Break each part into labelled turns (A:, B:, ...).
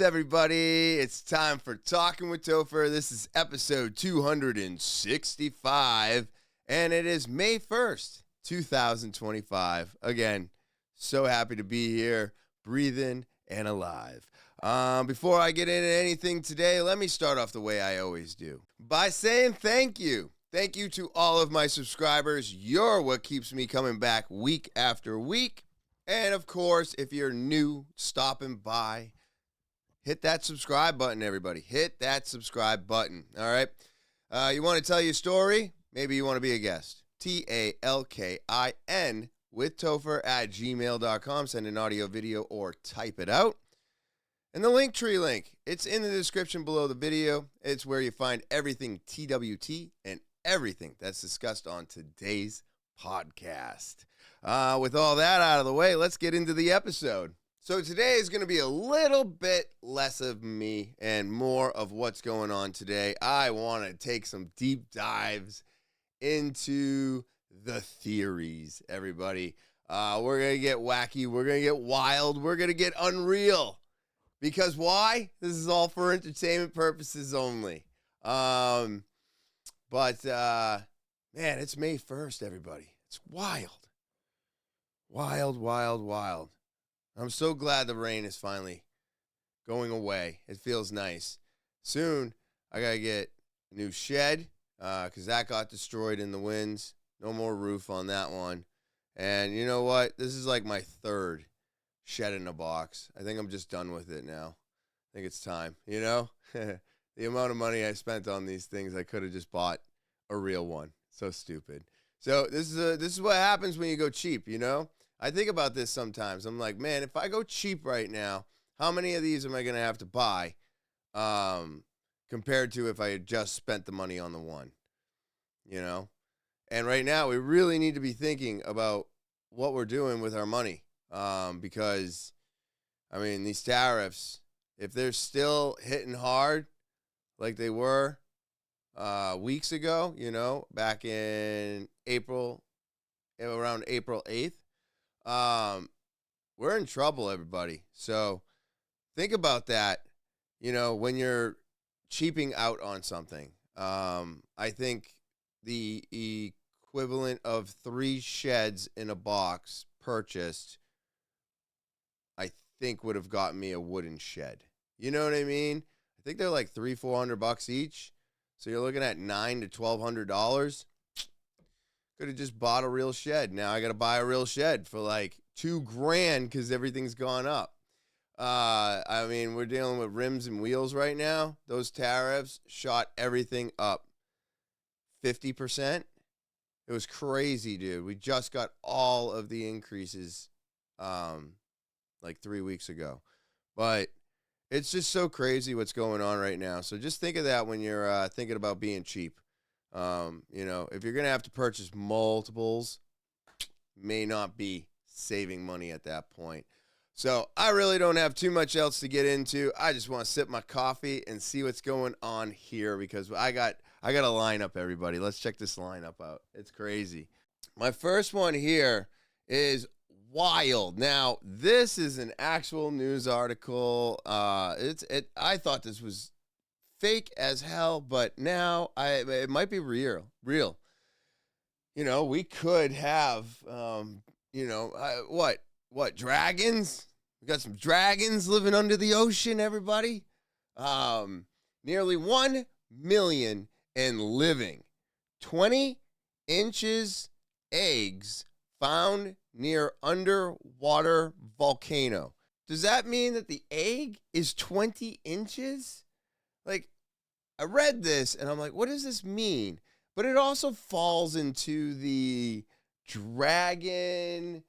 A: everybody? It's time for Talking with Topher. This is episode 265, and it is May 1st, 2025. Again, so happy to be here, breathing and alive. Before I get into anything today, let me start off the way I always do by saying thank you. Thank you to all of my subscribers. You're what keeps me coming back week after week. And of course, if you're new, stopping by, hit that subscribe button, everybody. Hit that subscribe button, all right? You want to tell your story? Maybe you want to be a guest. TALKIN with Topher at gmail.com. Send an audio, video, or type it out. And the Linktree link, it's in the description below the video. It's where you find everything TWT and everything that's discussed on today's podcast. With all that out of the way, let's get into the episode. So today is going to be a little bit less of me and more of what's going on today. I want to take some deep dives into the theories, everybody. We're going to get wacky. We're going to get wild. We're going to get unreal. Because why? This is all for entertainment purposes only. Man, it's May 1st, everybody. It's wild. Wild, wild, wild. I'm so glad the rain is finally going away. It feels nice. Soon, I got to get a new shed because that got destroyed in the winds. No more roof on that one. And you know what? This is like my third shed in a box. I think I'm just done with it now. I think it's time, you know? The amount of money I spent on these things, I could have just bought a real one. So stupid. So this is what happens when you go cheap, you know? I think about this sometimes. I'm like, man, if I go cheap right now, how many of these am I going to have to buy compared to if I had just spent the money on the one, you know? And right now, we really need to be thinking about what we're doing with our money because, I mean, these tariffs, if they're still hitting hard like they were weeks ago, you know, back in April, around April 8th, we're in trouble, everybody. So think about that, you know, when you're cheaping out on something. I think the equivalent of 3 sheds in a box purchased, I think would have gotten me a wooden shed. You know what I mean? I think they're like $300-400 each. So you're looking at $900 to $1,200. Could have just bought a real shed. Now I got to buy a real shed for like $2,000 because everything's gone up. I mean, we're dealing with rims and wheels right now. Those tariffs shot everything up 50%. It was crazy, dude. We just got all of the increases like 3 weeks ago. But it's just so crazy what's going on right now. So just think of that when you're thinking about being cheap. You know, if you're going to have to purchase multiples, may not be saving money at that point. So I really don't have too much else to get into. I just want to sip my coffee and see what's going on here because I got a lineup, everybody. Let's check this lineup out. It's crazy. My first one here is wild. Now, this is an actual news article. I thought this was fake as hell, but now it might be real. You know, we could have, what dragons? We got some dragons living under the ocean, everybody. Nearly 1 million and living. 20 inches eggs found near underwater volcano. Does that mean that the egg is 20 inches? Like, I read this and I'm like, what does this mean? But it also falls into the dragon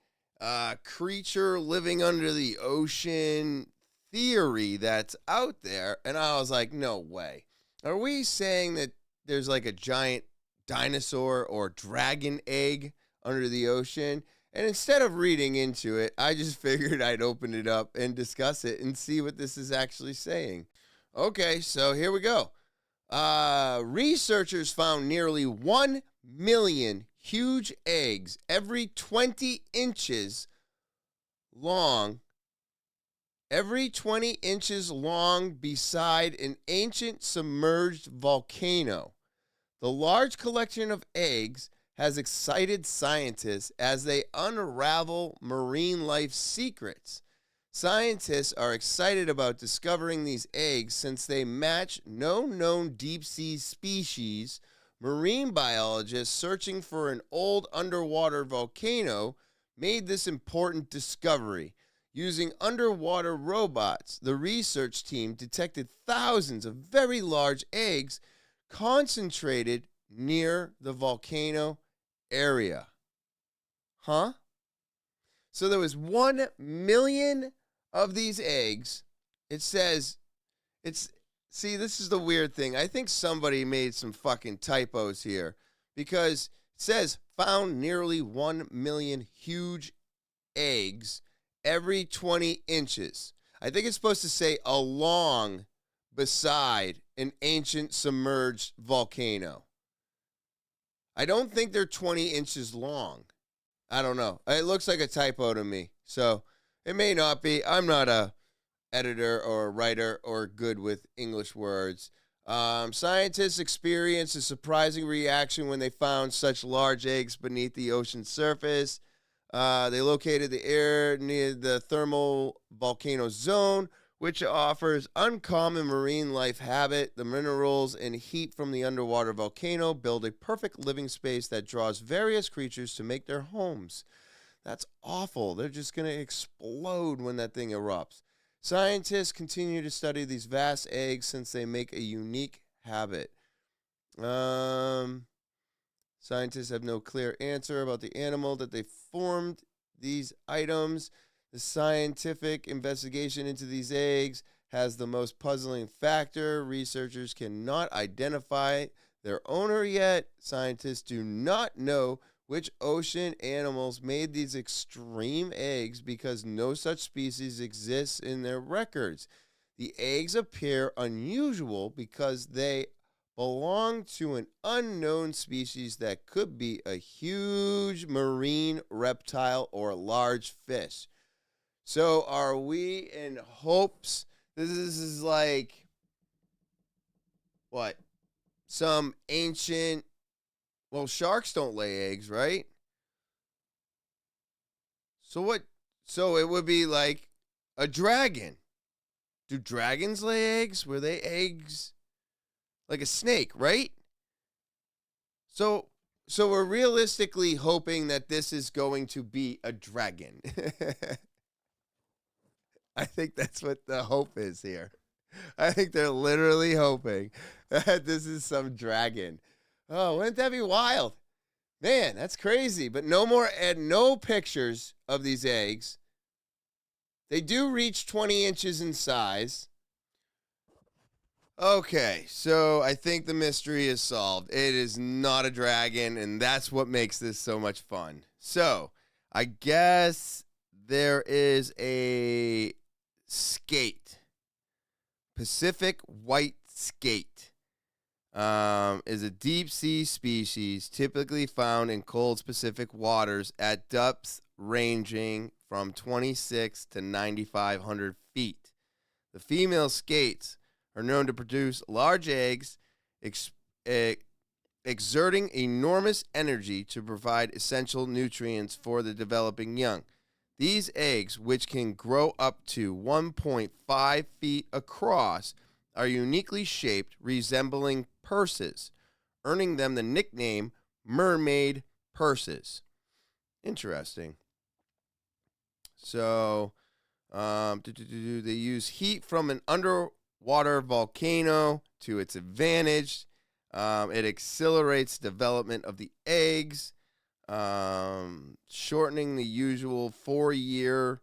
A: creature living under the ocean theory that's out there. And I was like, no way. Are we saying that there's like a giant dinosaur or dragon egg under the ocean? And instead of reading into it, I just figured I'd open it up and discuss it and see what this is actually saying. Okay, so here we go. Researchers found nearly 1 million huge eggs every 20 inches long every 20 inches long beside an ancient submerged volcano. The large collection of eggs has excited scientists as they unravel marine life secrets. Scientists are excited about discovering these eggs since they match no known deep sea species. Marine biologists searching for an old underwater volcano made this important discovery. Using underwater robots, the research team detected thousands of very large eggs concentrated near the volcano area. Huh? So there was 1 million of these eggs. It says, see, this is the weird thing. I think somebody made some fucking typos here because it says found nearly 1 million huge eggs every 20 inches. I think it's supposed to say along beside an ancient submerged volcano. I don't think they're 20 inches long. I don't know. It looks like a typo to me. So it may not be. I'm not a editor or a writer or good with English words. Scientists experienced a surprising reaction when they found such large eggs beneath the ocean surface. They located the area near the thermal volcano zone, which offers uncommon marine life habit. The minerals and heat from the underwater volcano build a perfect living space that draws various creatures to make their homes. That's awful. They're just going to explode when that thing erupts. Scientists continue to study these vast eggs since they make a unique habit. Scientists have no clear answer about the animal that they formed these items. The scientific investigation into these eggs has the most puzzling factor. Researchers cannot identify their owner yet. Scientists do not know which ocean animals made these extreme eggs because no such species exists in their records. The eggs appear unusual because they belong to an unknown species that could be a huge marine reptile or large fish. So are we in hopes this is like, what, some ancient, well, sharks don't lay eggs, right? So it would be like a dragon. Do dragons lay eggs? Were they eggs? Like a snake, right? So we're realistically hoping that this is going to be a dragon. I think that's what the hope is here. I think they're literally hoping that this is some dragon. Oh, wouldn't that be wild? Man, that's crazy. But no pictures of these eggs. They do reach 20 inches in size. Okay, so I think the mystery is solved. It is not a dragon, and that's what makes this so much fun. So, I guess there is a skate. Pacific white skate is a deep sea species typically found in cold Pacific waters at depths ranging from 26 to 9,500 feet. The female skates are known to produce large eggs, exerting enormous energy to provide essential nutrients for the developing young. These eggs, which can grow up to 1.5 feet across, are uniquely shaped, resembling purses, earning them the nickname mermaid purses. Interesting. So, they use heat from an underwater volcano to its advantage. It accelerates development of the eggs, shortening the usual 4-year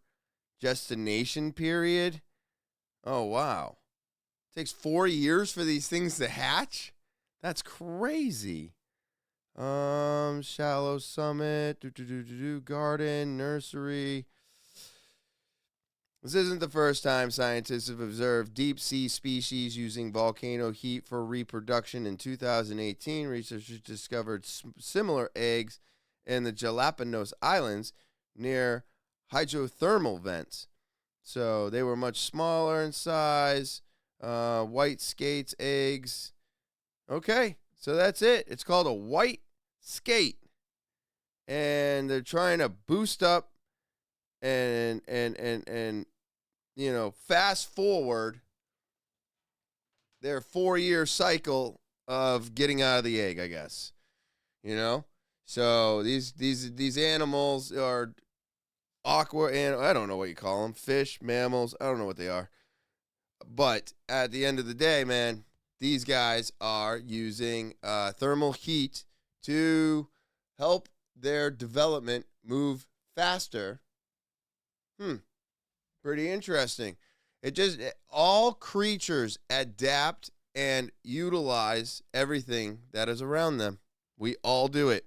A: gestation period. Oh, wow. It takes 4 years for these things to hatch? That's crazy. Shallow summit, garden, nursery. This isn't the first time scientists have observed deep-sea species using volcano heat for reproduction. In 2018, researchers discovered similar eggs in the Galapagos Islands near hydrothermal vents. So they were much smaller in size. White skates, eggs. Okay, so that's it. It's called a white skate. And they're trying to boost up and fast forward their 4-year cycle of getting out of the egg, I guess. So these animals are aqua and I don't know what you call them, fish, mammals, I don't know what they are. But at the end of the day, man, these guys are using thermal heat to help their development move faster. Pretty interesting. All creatures adapt and utilize everything that is around them. We all do it.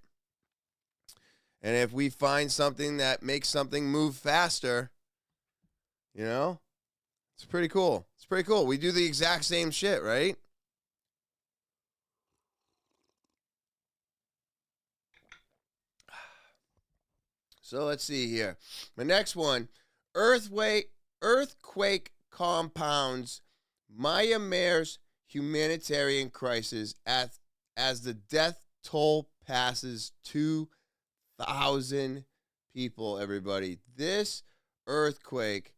A: And if we find something that makes something move faster, it's pretty cool. It's pretty cool. We do the exact same shit, right? So let's see here. My next one, earthquake compounds Myanmar's humanitarian crisis as the death toll passes 2,000 people, everybody. This earthquake,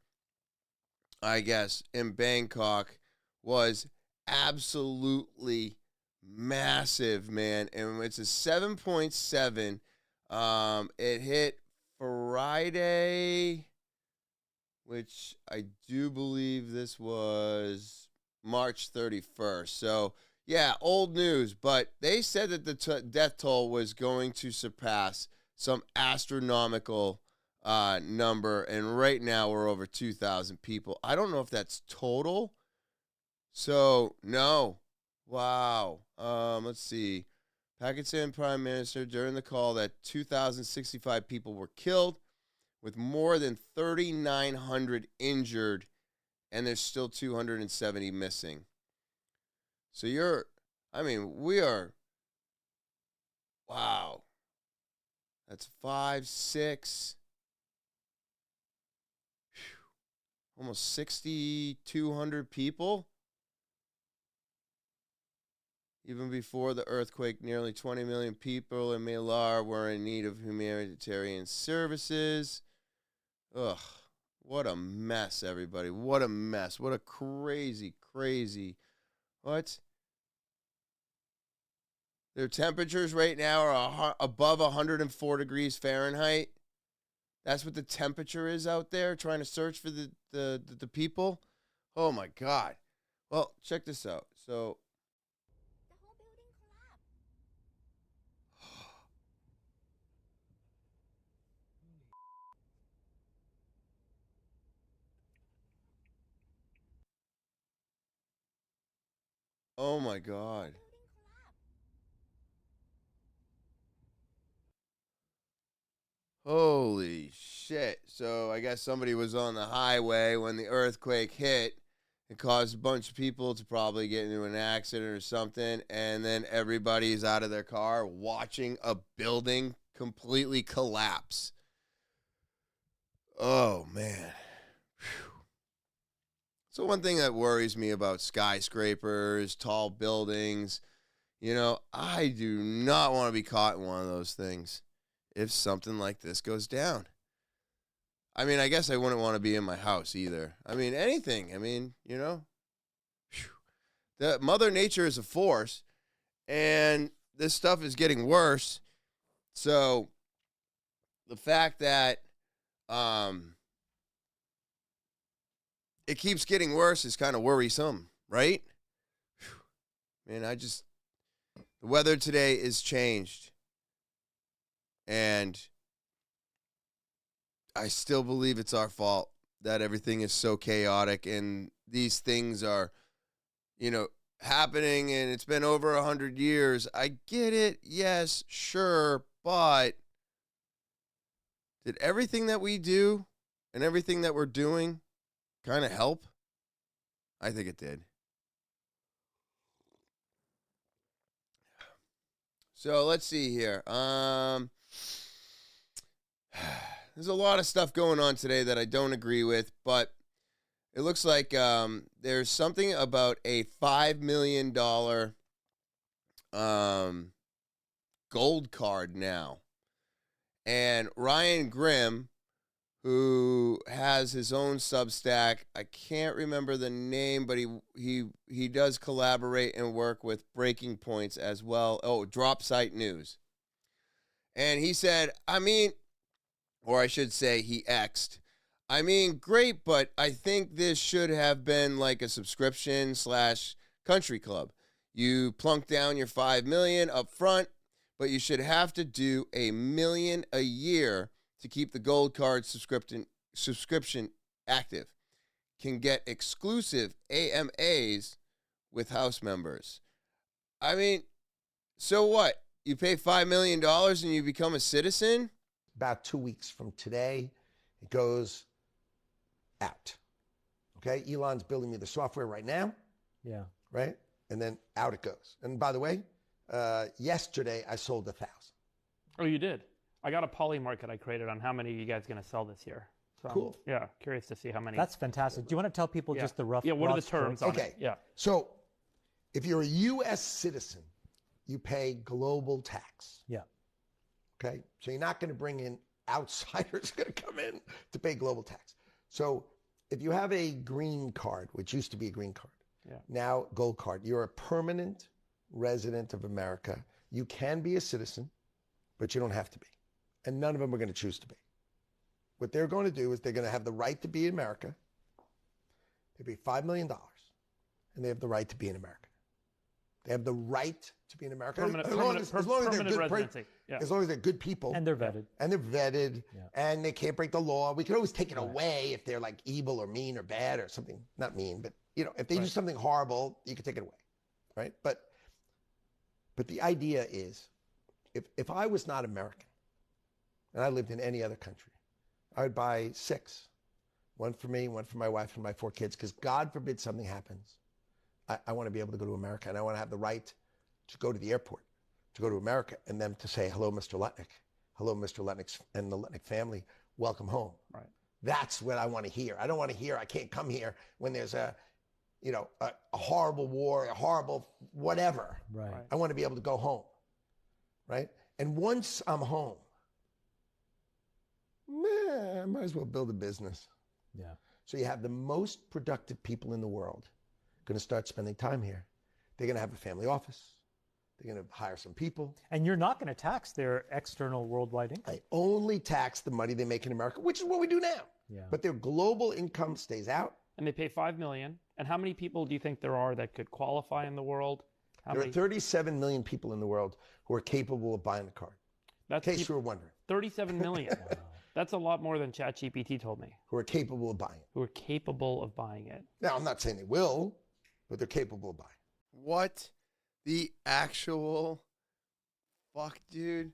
A: I guess, in Bangkok was absolutely massive, man. And it's a 7.7. It hit Friday, which I do believe this was March 31st. So, yeah, old news. But they said that the death toll was going to surpass some astronomical number. And right now we're over 2,000 people. I don't know if that's total. So, no. Wow. Let's see. Pakistan Prime Minister during the call that 2,065 people were killed, with more than 3,900 injured, and there's still 270 missing. So we are, wow. That's 5, 6, almost 6,200 people. Even before the earthquake, nearly 20 million people in Myanmar were in need of humanitarian services. Ugh, what a mess, everybody. What a mess. What a crazy, crazy. What? Their temperatures right now are above 104 degrees Fahrenheit. That's what the temperature is out there, trying to search for the people. Oh, my God. Well, check this out. So, oh, my God. Holy shit. So I guess somebody was on the highway when the earthquake hit. It caused a bunch of people to probably get into an accident or something. And then everybody's out of their car watching a building completely collapse. Oh, man. Whew. So one thing that worries me about skyscrapers, tall buildings, I do not want to be caught in one of those things if something like this goes down. I mean, I guess I wouldn't want to be in my house either. I mean, anything. I mean, the Mother Nature is a force, and this stuff is getting worse. So the fact that it keeps getting worse is kind of worrisome, right? Man, the weather today is changed. And I still believe it's our fault that everything is so chaotic and these things are, happening, and it's been over 100 years. I get it. Yes, sure. But did everything that we do and everything that we're doing kind of help? I think it did. So let's see here. There's a lot of stuff going on today that I don't agree with, but It looks like there's something about a $5 million gold card now. And Ryan Grimm, who has his own Substack, I can't remember the name, but he does collaborate and work with Breaking Points as well. Oh, Drop Site News. And he said, I mean, or I should say he X'd, I mean, great, but I think this should have been like a subscription / country club. You plunk down your $5 million up front, but you should have to do $1 million a year to keep the gold card subscription active. Can get exclusive AMAs with house members. I mean, so what? You pay $5 million and you become a citizen?
B: About 2 weeks from today, it goes out. Okay, Elon's building me the software right now.
C: Yeah.
B: Right? And then out it goes. And by the way, yesterday I sold 1,000.
D: Oh, you did? I got a poly market I created on how many are you guys going to sell this year. So
B: Cool.
D: Yeah, curious to see how many.
C: That's fantastic. Do you want to tell people just the rough?
D: Yeah, what are the terms on
B: Okay.
D: it? Yeah.
B: So if you're a U.S. citizen, you pay global tax.
C: Yeah.
B: Okay? So you're not going to bring in outsiders going to come in to pay global tax. So if you have a green card, which used to be a green card, now gold card, you're a permanent resident of America. You can be a citizen, but you don't have to be. And none of them are going to choose to be. What they're going to do is they're going to have the right to be in America. They pay $5 million, and they have the right to be in America. They have the right to be in America.
D: Permanent residency. Yeah.
B: As long as they're good people.
C: And they're vetted.
B: And they can't break the law. We can always take it away if they're like evil or mean or bad or something. Not mean, but if they do something horrible, you can take it away, right? But the idea is, if I was not American and I lived in any other country, I would buy 6. One for me, one for my wife and my 4 kids, because God forbid something happens. I want to be able to go to America, and I want to have the right to go to the airport, to go to America, and them to say, hello, Mr. Lutnick. Hello, Mr. Lutnick and the Lutnick family. Welcome home.
D: Right.
B: That's what I want to hear. I don't want to hear I can't come here when there's a horrible war, a horrible whatever.
C: Right.
B: I want to be able to go home, right? And once I'm home, I might as well build a business.
C: Yeah.
B: So you have the most productive people in the world going to start spending time here. They're going to have a family office. They're going to hire some people.
C: And you're not going to tax their external worldwide income.
B: I only tax the money they make in America, which is what we do now.
C: Yeah.
B: But their global income stays out.
D: And they pay $5 million. And how many people do you think there are that could qualify in the world?
B: There are 37 million people in the world who are capable of buying a card. In case you were wondering.
D: 37 million. Wow. That's a lot more than ChatGPT told me.
B: Who are capable of buying it.
D: Who are capable of buying it.
B: Now, I'm not saying they will, but they're capable of buying it.
A: What the actual fuck, dude?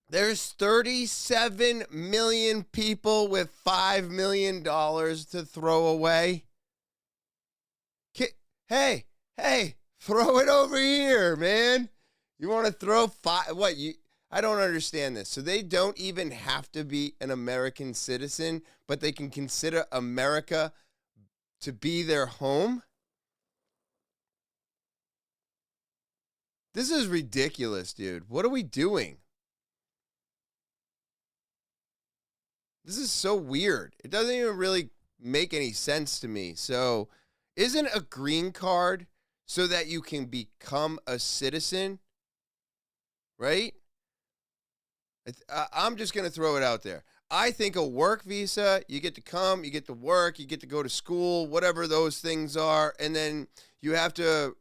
A: There's 37 million people with $5 million to throw away. Hey, throw it over here, man. You want to throw I don't understand this. So they don't even have to be an American citizen, but they can consider America to be their home? This is ridiculous, dude. What are we doing? This is so weird. It doesn't even really make any sense to me. So, isn't a green card so that you can become a citizen? Right? I'm just going to throw it out there. I think a work visa, you get to come, you get to work, you get to go to school, whatever those things are, and then you have to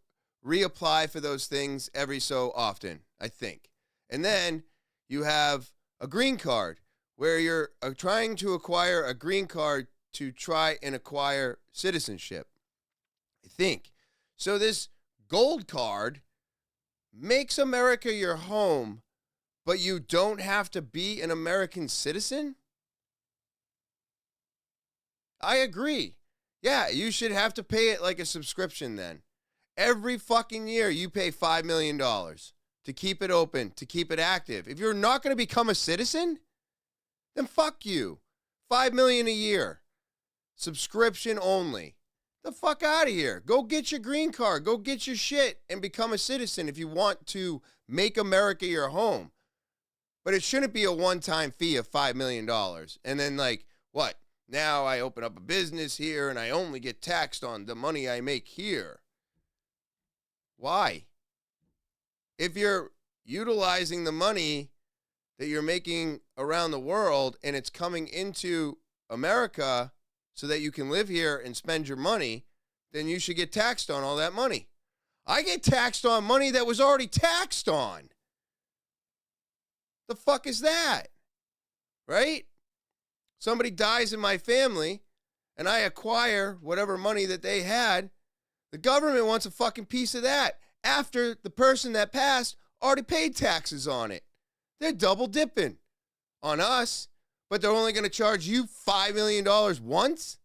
A: reapply for those things every so often, I think. And then you have a green card where you're trying to acquire a green card to try and acquire citizenship, I think. So this gold card makes America your home, but you don't have to be an American citizen? I agree. Yeah, you should have to pay it like a subscription then. Every fucking year you pay $5 million to keep it open, to keep it active. If you're not going to become a citizen, then fuck you. $5 million a year. subscription only. The fuck out of here. Go get your green card. Go get your shit and become a citizen if you want to make America your home. But it shouldn't be a one-time fee of $5 million. And then like, what? Now I open up a business here and I only get taxed on the money I make here. Why? If you're utilizing the money that you're making around the world and it's coming into America so that you can live here and spend your money, then you should get taxed on all that money. I get taxed on money that was already taxed on. The fuck is that? Right? Somebody dies in my family and I acquire whatever money that they had. The government wants a fucking piece of that after the person that passed already paid taxes on it. They're double dipping on us, but they're only going to charge you $5 million once?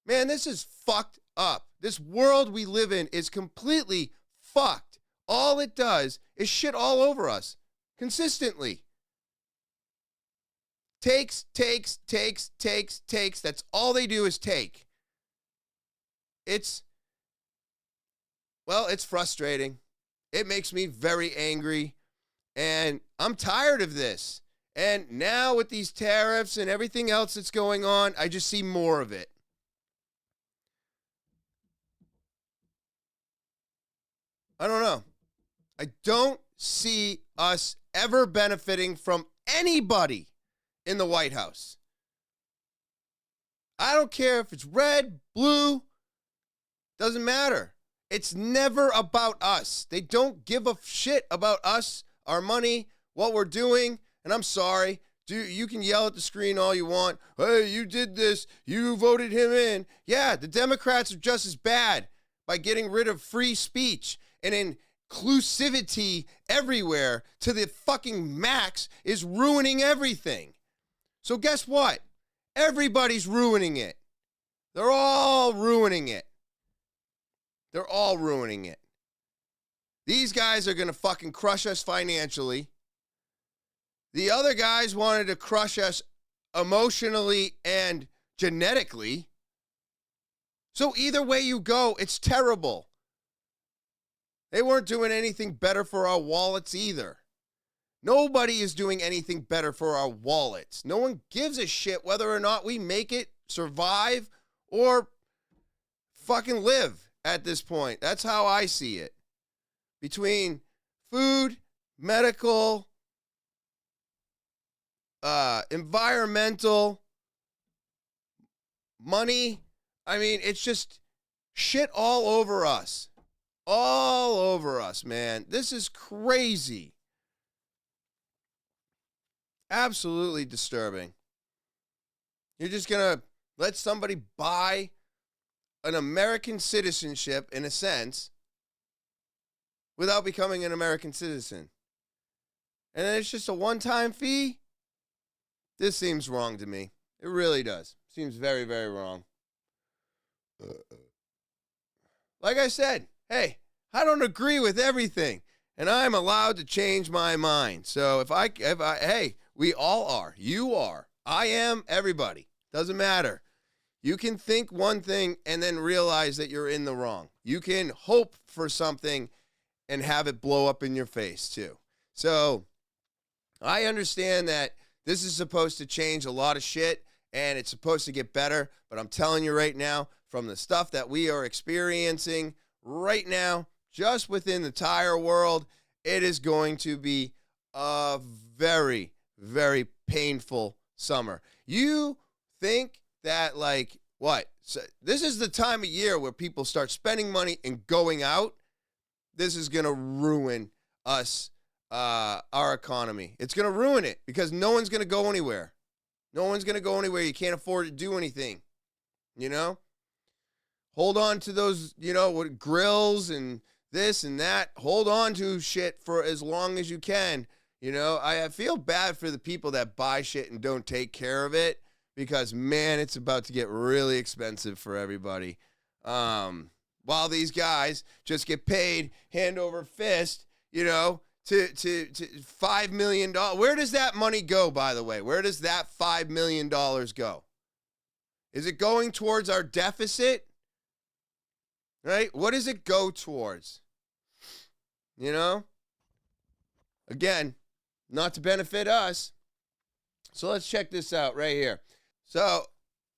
A: Man, this is fucked up. This world we live in is completely fucked. All it does is shit all over us consistently. Takes. That's all they do is take. It's frustrating. It makes me very angry. And I'm tired of this. And now with these tariffs and everything else that's going on, I just see more of it. I don't know. I don't see us ever benefiting from anybody in the White House. I don't care if it's red, blue, doesn't matter. It's never about us. They don't give a shit about us, our money, what we're doing. And I'm sorry, you can yell at the screen all you want. Hey, you did this. You voted him in. Yeah, the Democrats are just as bad by getting rid of free speech and inclusivity everywhere to the fucking max is ruining everything. So guess what? Everybody's ruining it. They're all ruining it. They're all ruining it. These guys are going to fucking crush us financially. The other guys wanted to crush us emotionally and genetically. So either way you go, it's terrible. They weren't doing anything better for our wallets either. Nobody is doing anything better for our wallets. No one gives a shit whether or not we make it, survive, or fucking live at this point. That's how I see it. Between food, medical, environmental, money, I mean, it's just shit all over us. All over us, man. This is crazy. Absolutely disturbing. You're just going to let somebody buy an American citizenship, in a sense, without becoming an American citizen. And then it's just a one-time fee? This seems wrong to me. It really does. Seems very, very wrong. Like I said, hey, I don't agree with everything, and I'm allowed to change my mind. So hey, we all are. You are. I am. Everybody. Doesn't matter. You can think one thing and then realize that you're in the wrong. You can hope for something and have it blow up in your face too. So I understand that this is supposed to change a lot of shit and it's supposed to get better, but I'm telling you right now, from the stuff that we are experiencing right now, just within the tire world, it is going to be a very, very painful summer. You think that, like, what? So this is the time of year where people start spending money and going out. This is going to ruin us, our economy. It's going to ruin it because no one's going to go anywhere. No one's going to go anywhere. You can't afford to do anything, you know? Hold on to those, what grills and this and that. Hold on to shit for as long as you can. I feel bad for the people that buy shit and don't take care of it because, man, it's about to get really expensive for everybody. While these guys just get paid hand over fist, to $5 million. Where does that money go, by the way? Where does that $5 million go? Is it going towards our deficit? Right? What does it go towards? You know? Again, not to benefit us. So let's check this out right here. So,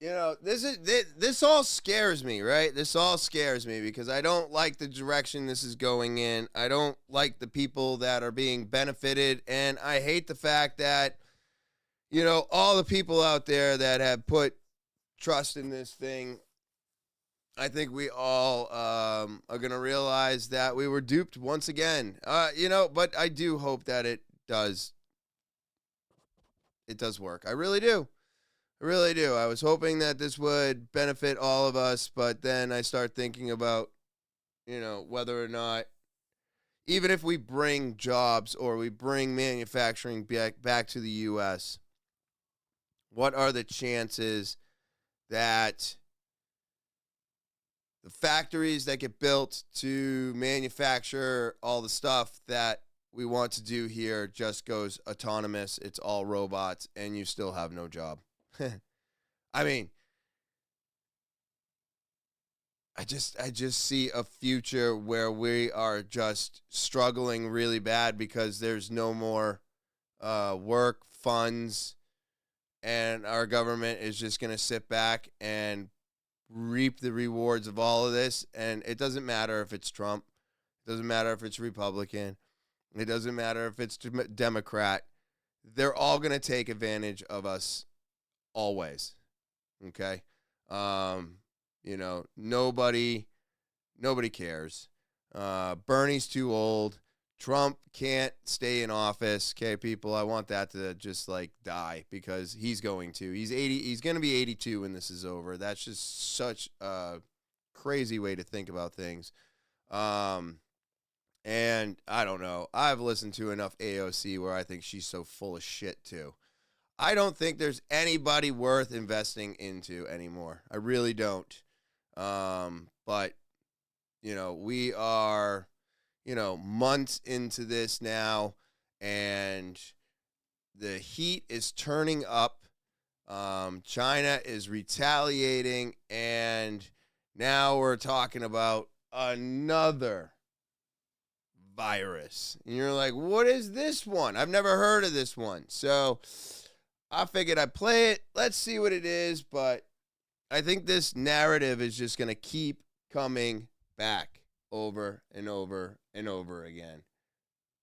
A: you know, this all scares me, right? This all scares me because I don't like the direction this is going in. I don't like the people that are being benefited, and I hate the fact that, you know, all the people out there that have put trust in this thing, I think we all are going to realize that we were duped once again. You know, but I do hope that it does work. I really do. I really do. I was hoping that this would benefit all of us, but then I start thinking about, you know, whether or not, even if we bring jobs or we bring manufacturing back to the U.S., what are the chances that the factories that get built to manufacture all the stuff that we want to do here just goes autonomous, it's all robots, and you still have no job? I mean, I just see a future where we are just struggling really bad because there's no more work, funds, and our government is just going to sit back and reap the rewards of all of this. And it doesn't matter if it's Trump. It doesn't matter if it's Republican. It doesn't matter if it's Democrat. They're all going to take advantage of us always. Okay? You know, nobody cares. Bernie's too old. Trump can't stay in office. Okay, people, I want that to just like die because he's going to. He's 80. He's going to be 82 when this is over. That's just such a crazy way to think about things. And I don't know. I've listened to enough AOC where I think she's so full of shit too. I don't think there's anybody worth investing into anymore. I really don't. But you know, we are, you know, months into this now, and the heat is turning up. China is retaliating, and now we're talking about another virus. And you're like, what is this one? I've never heard of this one. So I figured I'd play it. Let's see what it is. But I think this narrative is just going to keep coming back over and over and over again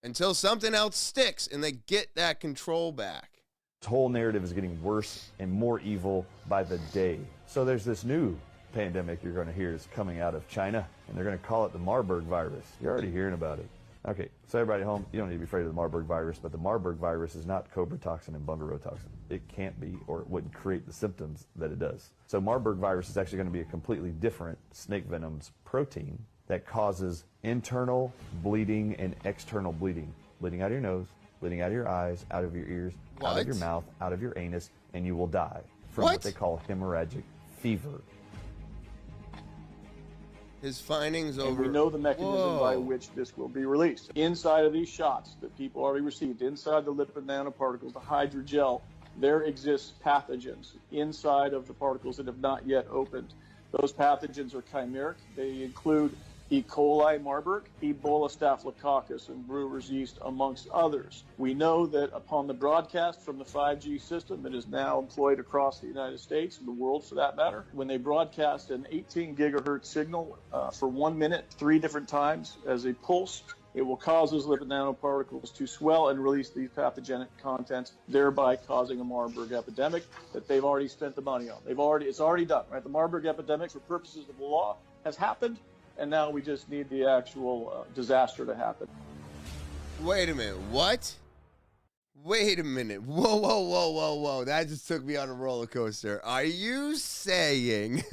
A: until something else sticks and they get that control back.
E: This whole narrative is getting worse and more evil by the day. So there's this new pandemic you're going to hear is coming out of China, and they're going to call it the Marburg virus. You're already hearing about it. Okay, so everybody at home, you don't need to be afraid of the Marburg virus, but the Marburg virus is not cobra toxin and bungarotoxin. toxin. It can't be, or it wouldn't create the symptoms that it does. So Marburg virus is actually going to be a completely different snake venom's protein that causes internal bleeding and external bleeding. Bleeding out of your nose, bleeding out of your eyes, out of your ears, out of your mouth, out of your anus, and you will die from what they call hemorrhagic fever.
A: His findings over...
F: And we know the mechanism by which this will be released. Inside of these shots that people already received, inside the lipid nanoparticles, the hydrogel, there exists pathogens inside of the particles that have not yet opened. Those pathogens are chimeric. They include E. coli, Marburg, Ebola, Staphylococcus, and brewer's yeast, amongst others. We know that upon the broadcast from the 5G system that is now employed across the United States and the world for that matter, when they broadcast an 18 gigahertz signal for 1 minute, 3 different times as a pulse, it will cause those lipid nanoparticles to swell and release these pathogenic contents, thereby causing a Marburg epidemic that they've already spent the money on. It's already done, right? The Marburg epidemic, for purposes of the law, has happened. And now we just need the actual disaster to happen.
A: Wait a minute. What? Wait a minute. Whoa, whoa, whoa, whoa, whoa. That just took me on a roller coaster. Are you saying...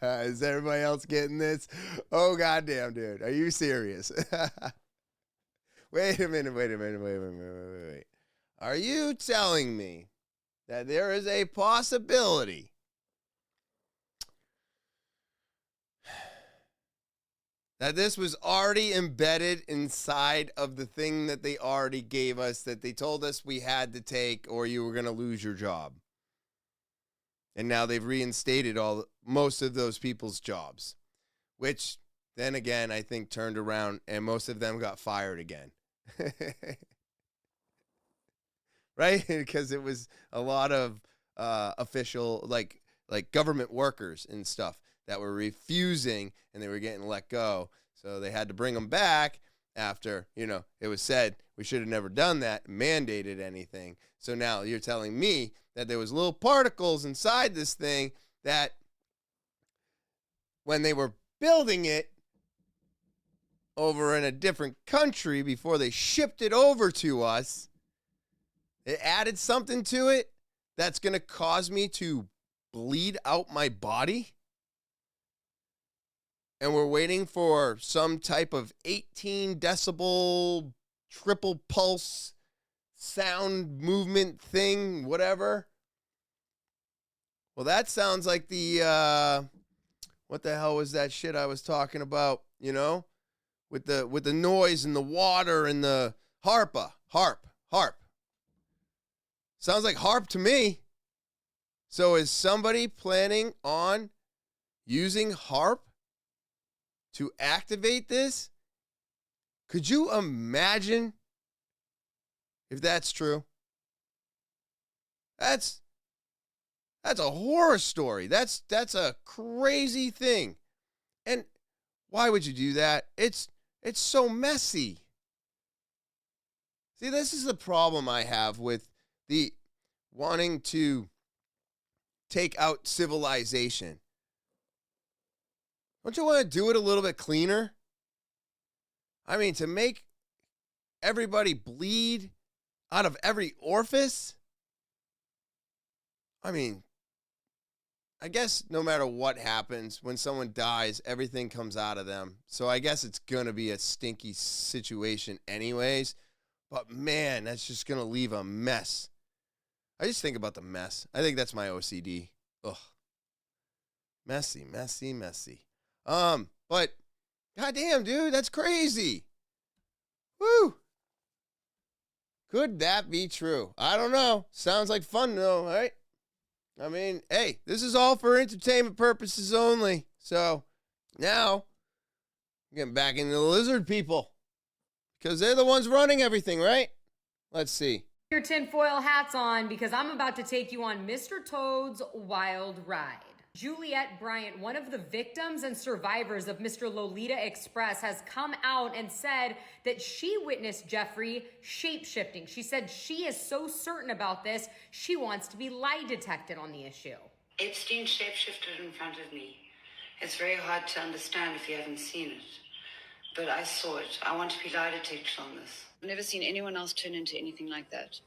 A: Is everybody else getting this? Oh, goddamn, dude. Are you serious? Wait a minute. Are you telling me that there is a possibility that this was already embedded inside of the thing that they already gave us, that they told us we had to take or you were going to lose your job? And now they've reinstated most of those people's jobs, which then again, I think turned around and most of them got fired again. Right? Because it was a lot of official, like government workers and stuff that were refusing and they were getting let go. So they had to bring them back after, it was said we should have never done that, mandated anything. So now you're telling me that there was little particles inside this thing that when they were building it over in a different country before they shipped it over to us, it added something to it that's going to cause me to bleed out my body. And we're waiting for some type of 18 decibel triple pulse sound movement thing, whatever. Well, that sounds like the, what the hell was that shit I was talking about, with the noise and the water and the harp. Sounds like harp to me. So is somebody planning on using harp to activate this? Could you imagine if that's true? That's a horror story. That's a crazy thing. And why would you do that? It's so messy. See, this is the problem I have with the wanting to take out civilization. Don't you want to do it a little bit cleaner? I mean, to make everybody bleed out of every orifice? I mean, I guess no matter what happens, when someone dies, everything comes out of them. So I guess it's going to be a stinky situation anyways. But man, that's just going to leave a mess. I just think about the mess. I think that's my OCD. Ugh. Messy. But goddamn, dude, that's crazy. Woo. Could that be true? I don't know. Sounds like fun though, right? I mean, hey, this is all for entertainment purposes only. So now I'm getting back into the lizard people because they're the ones running everything, right? Let's see.
G: Your tinfoil hats on because I'm about to take you on Mr. Toad's wild ride. Juliette Bryant, one of the victims and survivors of Mr. Lolita Express, has come out and said that she witnessed Jeffrey shape-shifting. She said she is so certain about this, she wants to be lie detected on the issue.
H: Epstein shape-shifted in front of me. It's very hard to understand if you haven't seen it. But I saw it. I want to be lie detected on this. I've never seen anyone else turn into anything like that.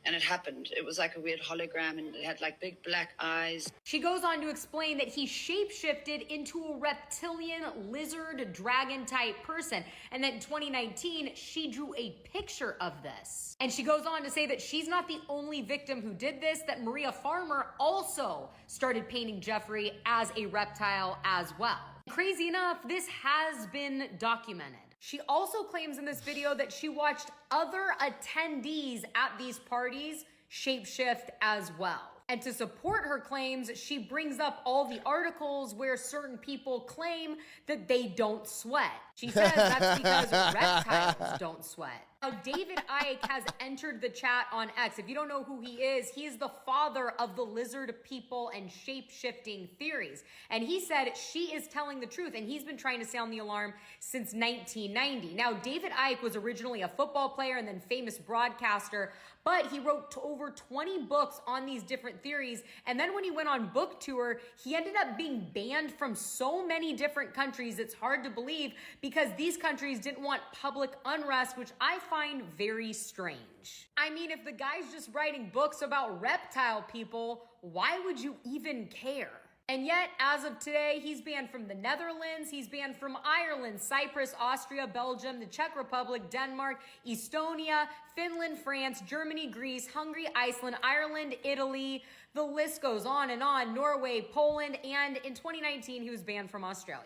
H: And it happened. It was like a weird hologram and it had like big black eyes.
G: She goes on to explain that he shapeshifted into a reptilian lizard dragon type person. And that in 2019, she drew a picture of this. And she goes on to say that she's not the only victim who did this, that Maria Farmer also started painting Jeffrey as a reptile as well. Crazy enough, this has been documented. She also claims in this video that she watched other attendees at these parties shapeshift as well. And to support her claims, she brings up all the articles where certain people claim that they don't sweat. She says that's because reptiles don't sweat. Now, David Icke has entered the chat on X. If you don't know who he is the father of the lizard people and shape-shifting theories. And he said she is telling the truth, and he's been trying to sound the alarm since 1990. Now, David Icke was originally a football player and then famous broadcaster, but he wrote over 20 books on these different theories. And then when he went on book tour, he ended up being banned from so many different countries, it's hard to believe, because these countries didn't want public unrest, which I find very strange. I mean, if the guy's just writing books about reptile people, why would you even care? And yet, as of today, he's banned from the Netherlands, he's banned from Ireland, Cyprus, Austria, Belgium, the Czech Republic, Denmark, Estonia, Finland, France, Germany, Greece, Hungary, Iceland, Ireland, Italy. The list goes on, Norway, Poland, and in 2019, he was banned from Australia.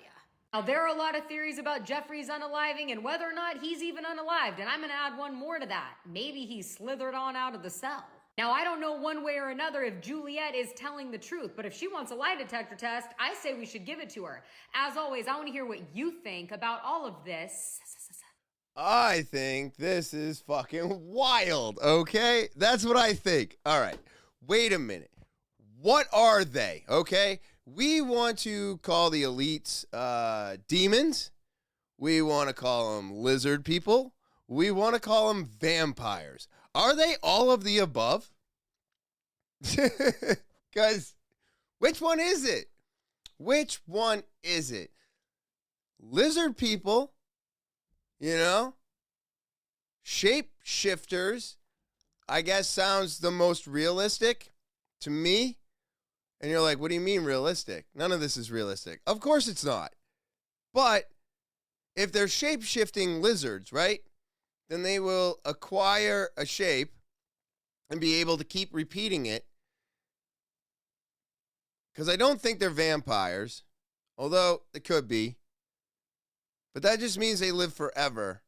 G: Now, there are a lot of theories about Jeffrey's unaliving and whether or not he's even unalived, and I'm gonna add one more to that. Maybe he slithered on out of the cell. Now, I don't know one way or another if Juliet is telling the truth, but if she wants a lie detector test, I say we should give it to her. As always, I want to hear what you think about all of this.
A: I think this is fucking wild, okay? That's what I think. All right, wait a minute. What are they, okay? We want to call the elites demons. We want to call them lizard people. We want to call them vampires. Are they all of the above? Because which one is it? Which one is it? Lizard people, you know? Shapeshifters, I guess sounds the most realistic to me. And you're like, what do you mean realistic? None of this is realistic. Of course it's not. But if they're shape-shifting lizards, right? Then they will acquire a shape and be able to keep repeating it. Because I don't think they're vampires, although it could be. But that just means they live forever.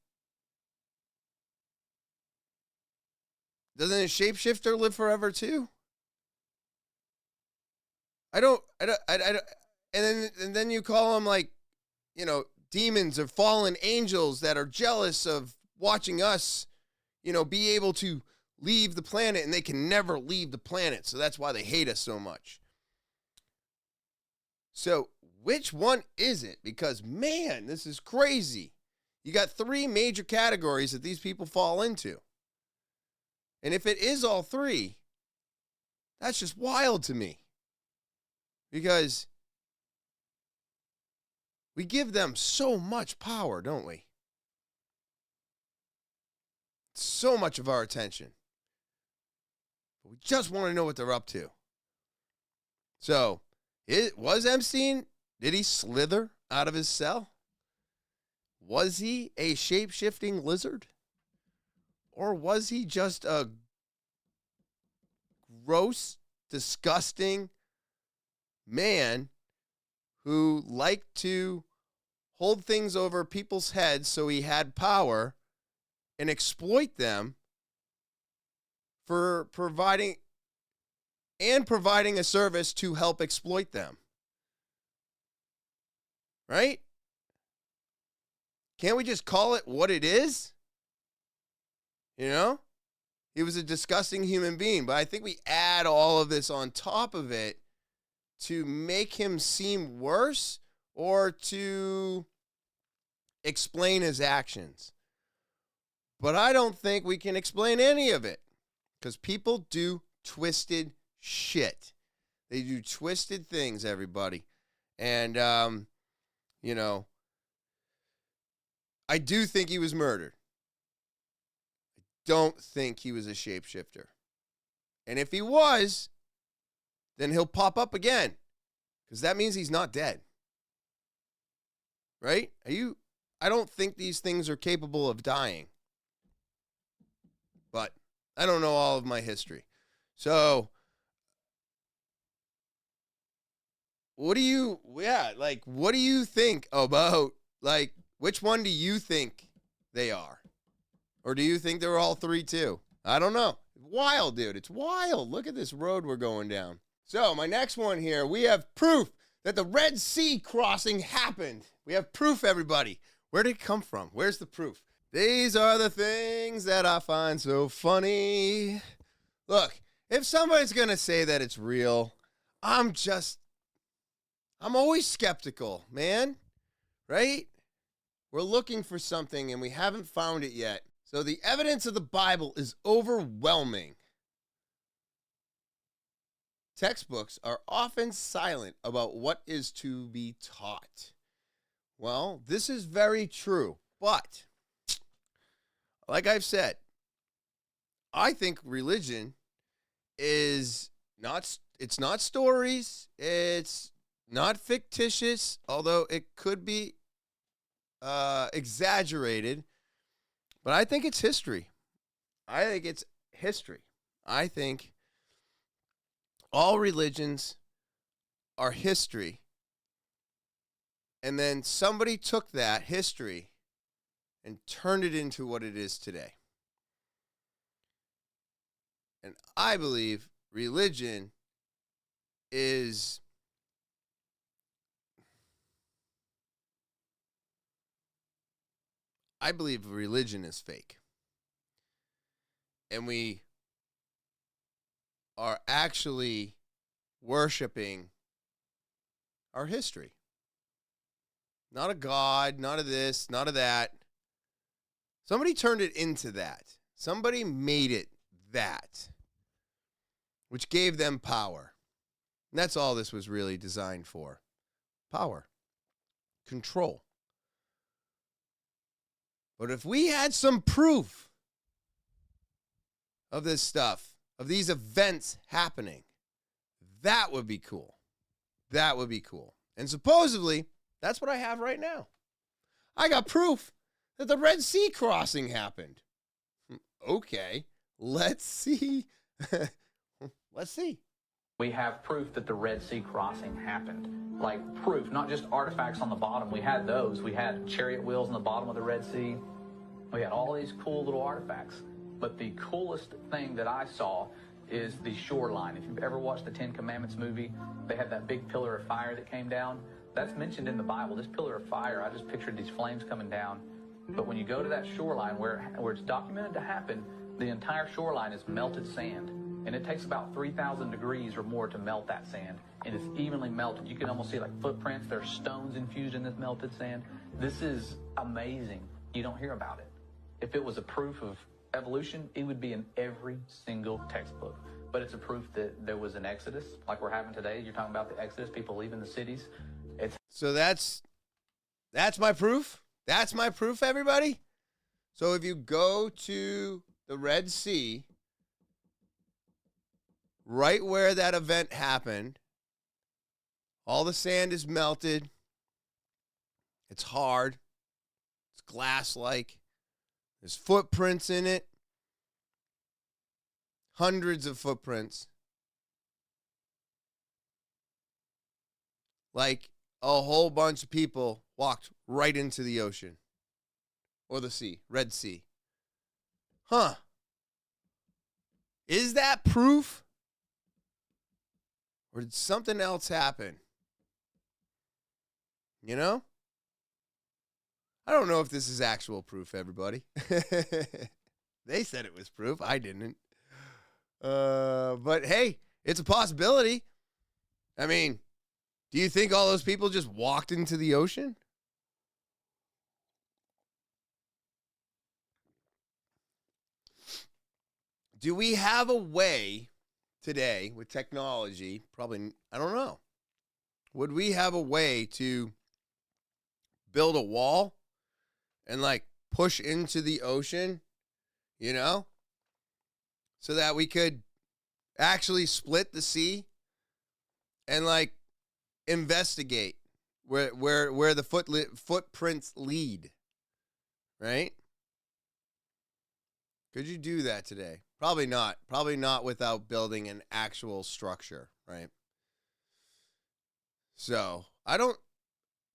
A: Doesn't a shapeshifter live forever too? I don't, and then you call them like, you know, demons or fallen angels that are jealous of watching us, you know, be able to leave the planet, and they can never leave the planet. So that's why they hate us so much. So which one is it? Because, man, this is crazy. You got 3 major categories that these people fall into. And if it is all 3, that's just wild to me. Because we give them so much power, don't we? So much of our attention. But we just want to know what they're up to. So, was Epstein, did he slither out of his cell? Was he a shape-shifting lizard? Or was he just a gross, disgusting man who liked to hold things over people's heads so he had power and exploit them for providing a service to help exploit them? Right? Can't we just call it what it is? You know? He was a disgusting human being, but I think we add all of this on top of it to make him seem worse or to explain his actions. But I don't think we can explain any of it because people do twisted shit. They do twisted things, everybody. And, you know, I do think he was murdered. I don't think he was a shapeshifter. And if he was, then he'll pop up again because that means he's not dead. Right? I don't think these things are capable of dying. But I don't know all of my history. So, what do you think about, like, which one do you think they are? Or do you think they're all 3 too? I don't know. Wild, dude. It's wild. Look at this road we're going down. So, my next one here, we have proof that the Red Sea crossing happened. We have proof, everybody. Where did it come from? Where's the proof? These are the things that I find so funny. Look, if somebody's going to say that it's real, I'm always skeptical, man. Right? We're looking for something and we haven't found it yet. So the evidence of the Bible is overwhelming. Textbooks are often silent about what is to be taught. Well, this is very true, but like I've said, I think religion is it's not stories, it's not fictitious, although it could be exaggerated, but I think it's history. I think it's history. I think all religions are history. And then somebody took that history and turned it into what it is today. And I believe religion is fake. And we are actually worshiping our history. Not a God, not a this, not a that. Somebody turned it into that. Somebody made it that, which gave them power. And that's all this was really designed for. Power. Control. But if we had some proof of this stuff, of these events happening, that would be cool. That would be cool. And supposedly, that's what I have right now. I got proof that the Red Sea crossing happened. Okay, let's see. Let's see.
I: We have proof that the Red Sea crossing happened. Like proof, not just artifacts on the bottom. We had those. We had chariot wheels on the bottom of the Red Sea. We had all these cool little artifacts. But the coolest thing that I saw is the shoreline. If you've ever watched the Ten Commandments movie, they had that big pillar of fire that came down. That's mentioned in the Bible. This pillar of fire, I just pictured these flames coming down. But when you go to that shoreline where it's documented to happen, the entire shoreline is melted sand. And it takes about 3,000 degrees or more to melt that sand. And it's evenly melted. You can almost see like footprints. There's stones infused in this melted sand. This is amazing. You don't hear about it. If it was a proof of evolution, it would be in every single textbook. But it's a proof that there was an exodus, like we're having today. You're talking about the exodus, people leaving the cities.
A: So that's my proof. That's my proof, everybody. So if you go to the Red Sea, right where that event happened, all the sand is melted. It's hard. It's glass-like. There's footprints in it. Hundreds of footprints. Like a whole bunch of people walked right into the ocean. Or the sea. Red Sea. Huh. Is that proof? Or did something else happen? You know? I don't know if this is actual proof, everybody. They said it was proof. I didn't. But hey, it's a possibility. I mean, do you think all those people just walked into the ocean? Do we have a way today with technology? Probably, I don't know. Would we have a way to build a wall and like push into the ocean, you know, so that we could actually split the sea and like investigate where the footprints lead, right? Could you do that today? Probably not. Probably not without building an actual structure, right? So,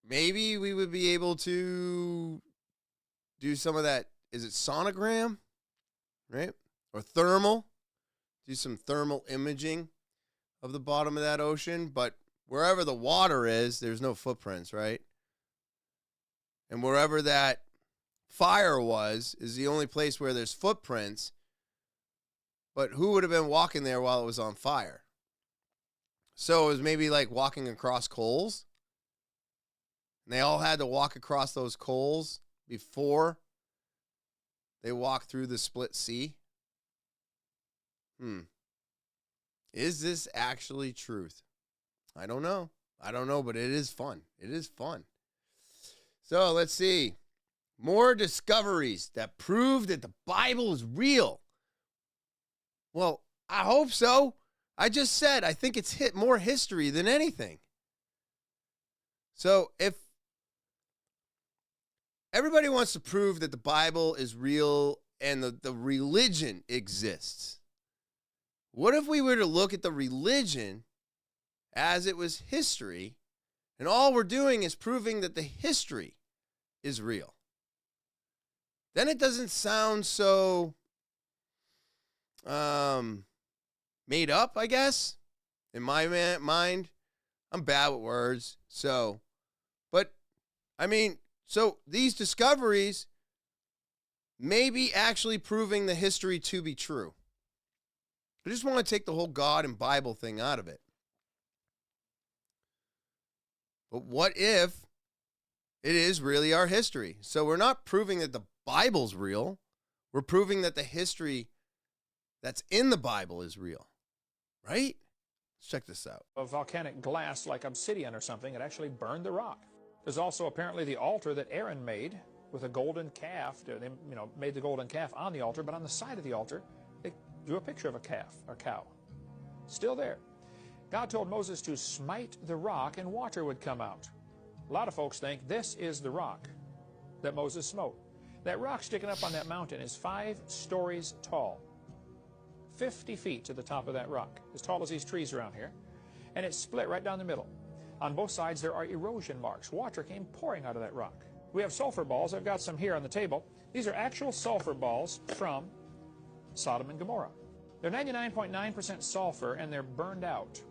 A: maybe we would be able to do some of that. Is it sonogram, right? Or thermal? Do some thermal imaging of the bottom of that ocean. But wherever the water is, there's no footprints, right? And wherever that fire was is the only place where there's footprints. But who would have been walking there while it was on fire? So it was maybe like walking across coals. And they all had to walk across those coals before they walked through the split sea. Is this actually truth? I don't know. But it is fun. It is fun. So let's see. More discoveries that prove that the Bible is real. Well, I hope so. I just said I think it's more history than anything. So if everybody wants to prove that the Bible is real and the religion exists, what if we were to look at the religion as it was history, and all we're doing is proving that the history is real? Then it doesn't sound so made up, I guess. In my mind, I'm bad with words. So, but I mean, so these discoveries may be actually proving the history to be true. I just want to take the whole God and Bible thing out of it. But what if it is really our history? So we're not proving that the Bible's real. We're proving that the history that's in the Bible is real. Right? Let's check this out.
J: A volcanic glass like obsidian or something. It actually burned the rock. There's also apparently the altar that Aaron made with a golden calf. They made the golden calf on the altar, but on the side of the altar, they drew a picture of a calf or cow. Still there. God told Moses to smite the rock and water would come out. A lot of folks think this is the rock that Moses smote. That rock sticking up on that mountain is 5 stories tall. 50 feet to the top of that rock, as tall as these trees around here. And it's split right down the middle. On both sides there are erosion marks. Water came pouring out of that rock. We have sulfur balls. I've got some here on the table. These are actual sulfur balls from Sodom and Gomorrah. They're 99.9% sulfur, and they're burned out.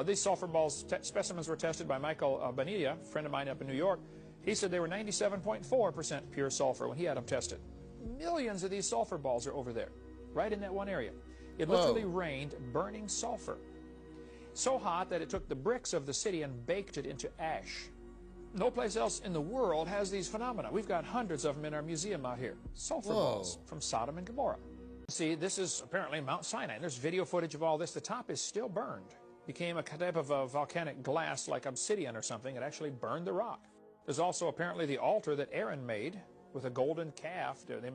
J: These sulfur balls specimens were tested by Michael Bonilla, a friend of mine up in New York. He said they were 97.4% pure sulfur when he had them tested. Millions of these sulfur balls are over there, right in that one area. It literally rained burning sulfur. So hot that it took the bricks of the city and baked it into ash. No place else in the world has these phenomena. We've got hundreds of them in our museum out here. Sulfur balls from Sodom and Gomorrah. See, this is apparently Mount Sinai. There's video footage of all this. The top is still burned. Became a type of a volcanic glass like obsidian or something. It actually burned the rock. There's also apparently the altar that Aaron made with a golden calf. They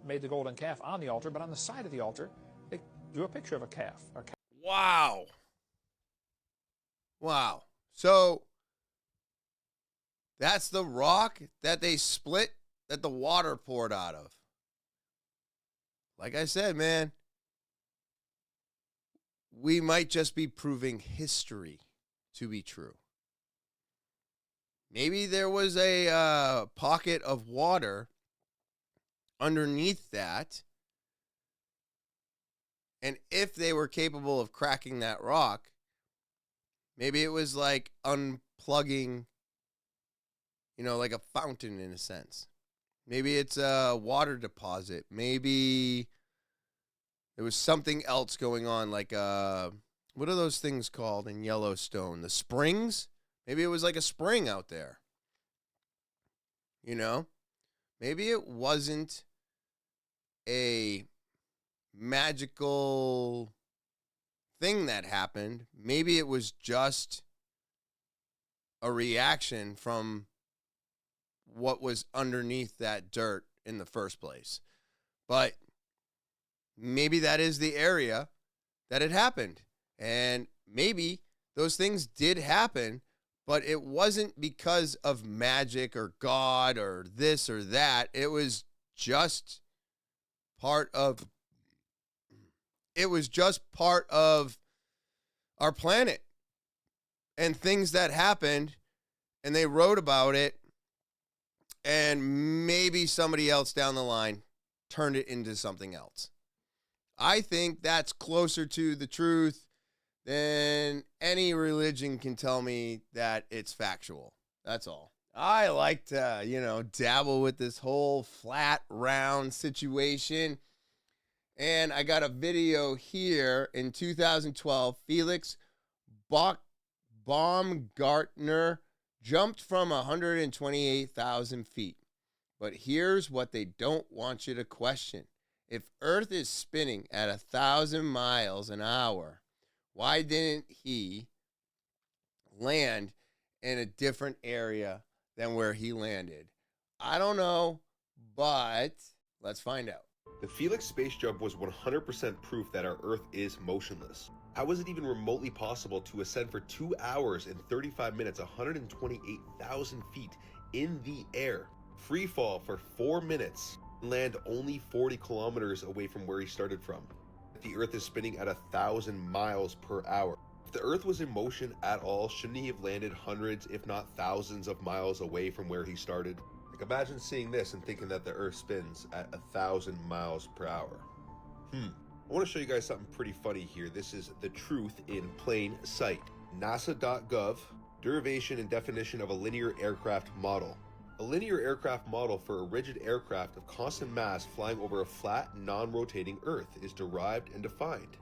J: made the golden calf on the altar, but on the side of the altar, they drew a picture of a calf.
A: Wow. Wow. So that's the rock that they split that the water poured out of. Like I said, man, we might just be proving history to be true. Maybe there was a pocket of water underneath that. And if they were capable of cracking that rock, maybe it was like unplugging, like a fountain in a sense. Maybe it's a water deposit. Maybe there was something else going on, like what are those things called in Yellowstone? The springs? Maybe it was like a spring out there. Maybe it wasn't a magical thing that happened. Maybe it was just a reaction from what was underneath that dirt in the first place. But maybe that is the area that it happened. And maybe those things did happen, but it wasn't because of magic or God or this or that. It was just part of our planet and things that happened, and they wrote about it, and maybe somebody else down the line turned it into something else. I think that's closer to the truth than any religion can tell me that it's factual. That's all. I like to, dabble with this whole flat, round situation. And I got a video here in 2012. Felix Baumgartner jumped from 128,000 feet. But here's what they don't want you to question. If Earth is spinning at 1,000 miles an hour, why didn't he land in a different area than where he landed? I don't know, but let's find out.
K: The Felix space jump was 100% proof that our Earth is motionless. How was it even remotely possible to ascend for 2 hours and 35 minutes 128,000 feet in the air, free fall for 4 minutes, and land only 40 kilometers away from where he started from? The Earth is spinning at 1,000 miles per hour. If the Earth was in motion at all, shouldn't he have landed hundreds, if not thousands of miles away from where he started? Imagine seeing this and thinking that the Earth spins at 1,000 miles per hour. I want to show you guys something pretty funny here. This is the truth in plain sight. NASA.gov, derivation and definition of a linear aircraft model. A linear aircraft model for a rigid aircraft of constant mass flying over a flat, non-rotating Earth is derived and defined.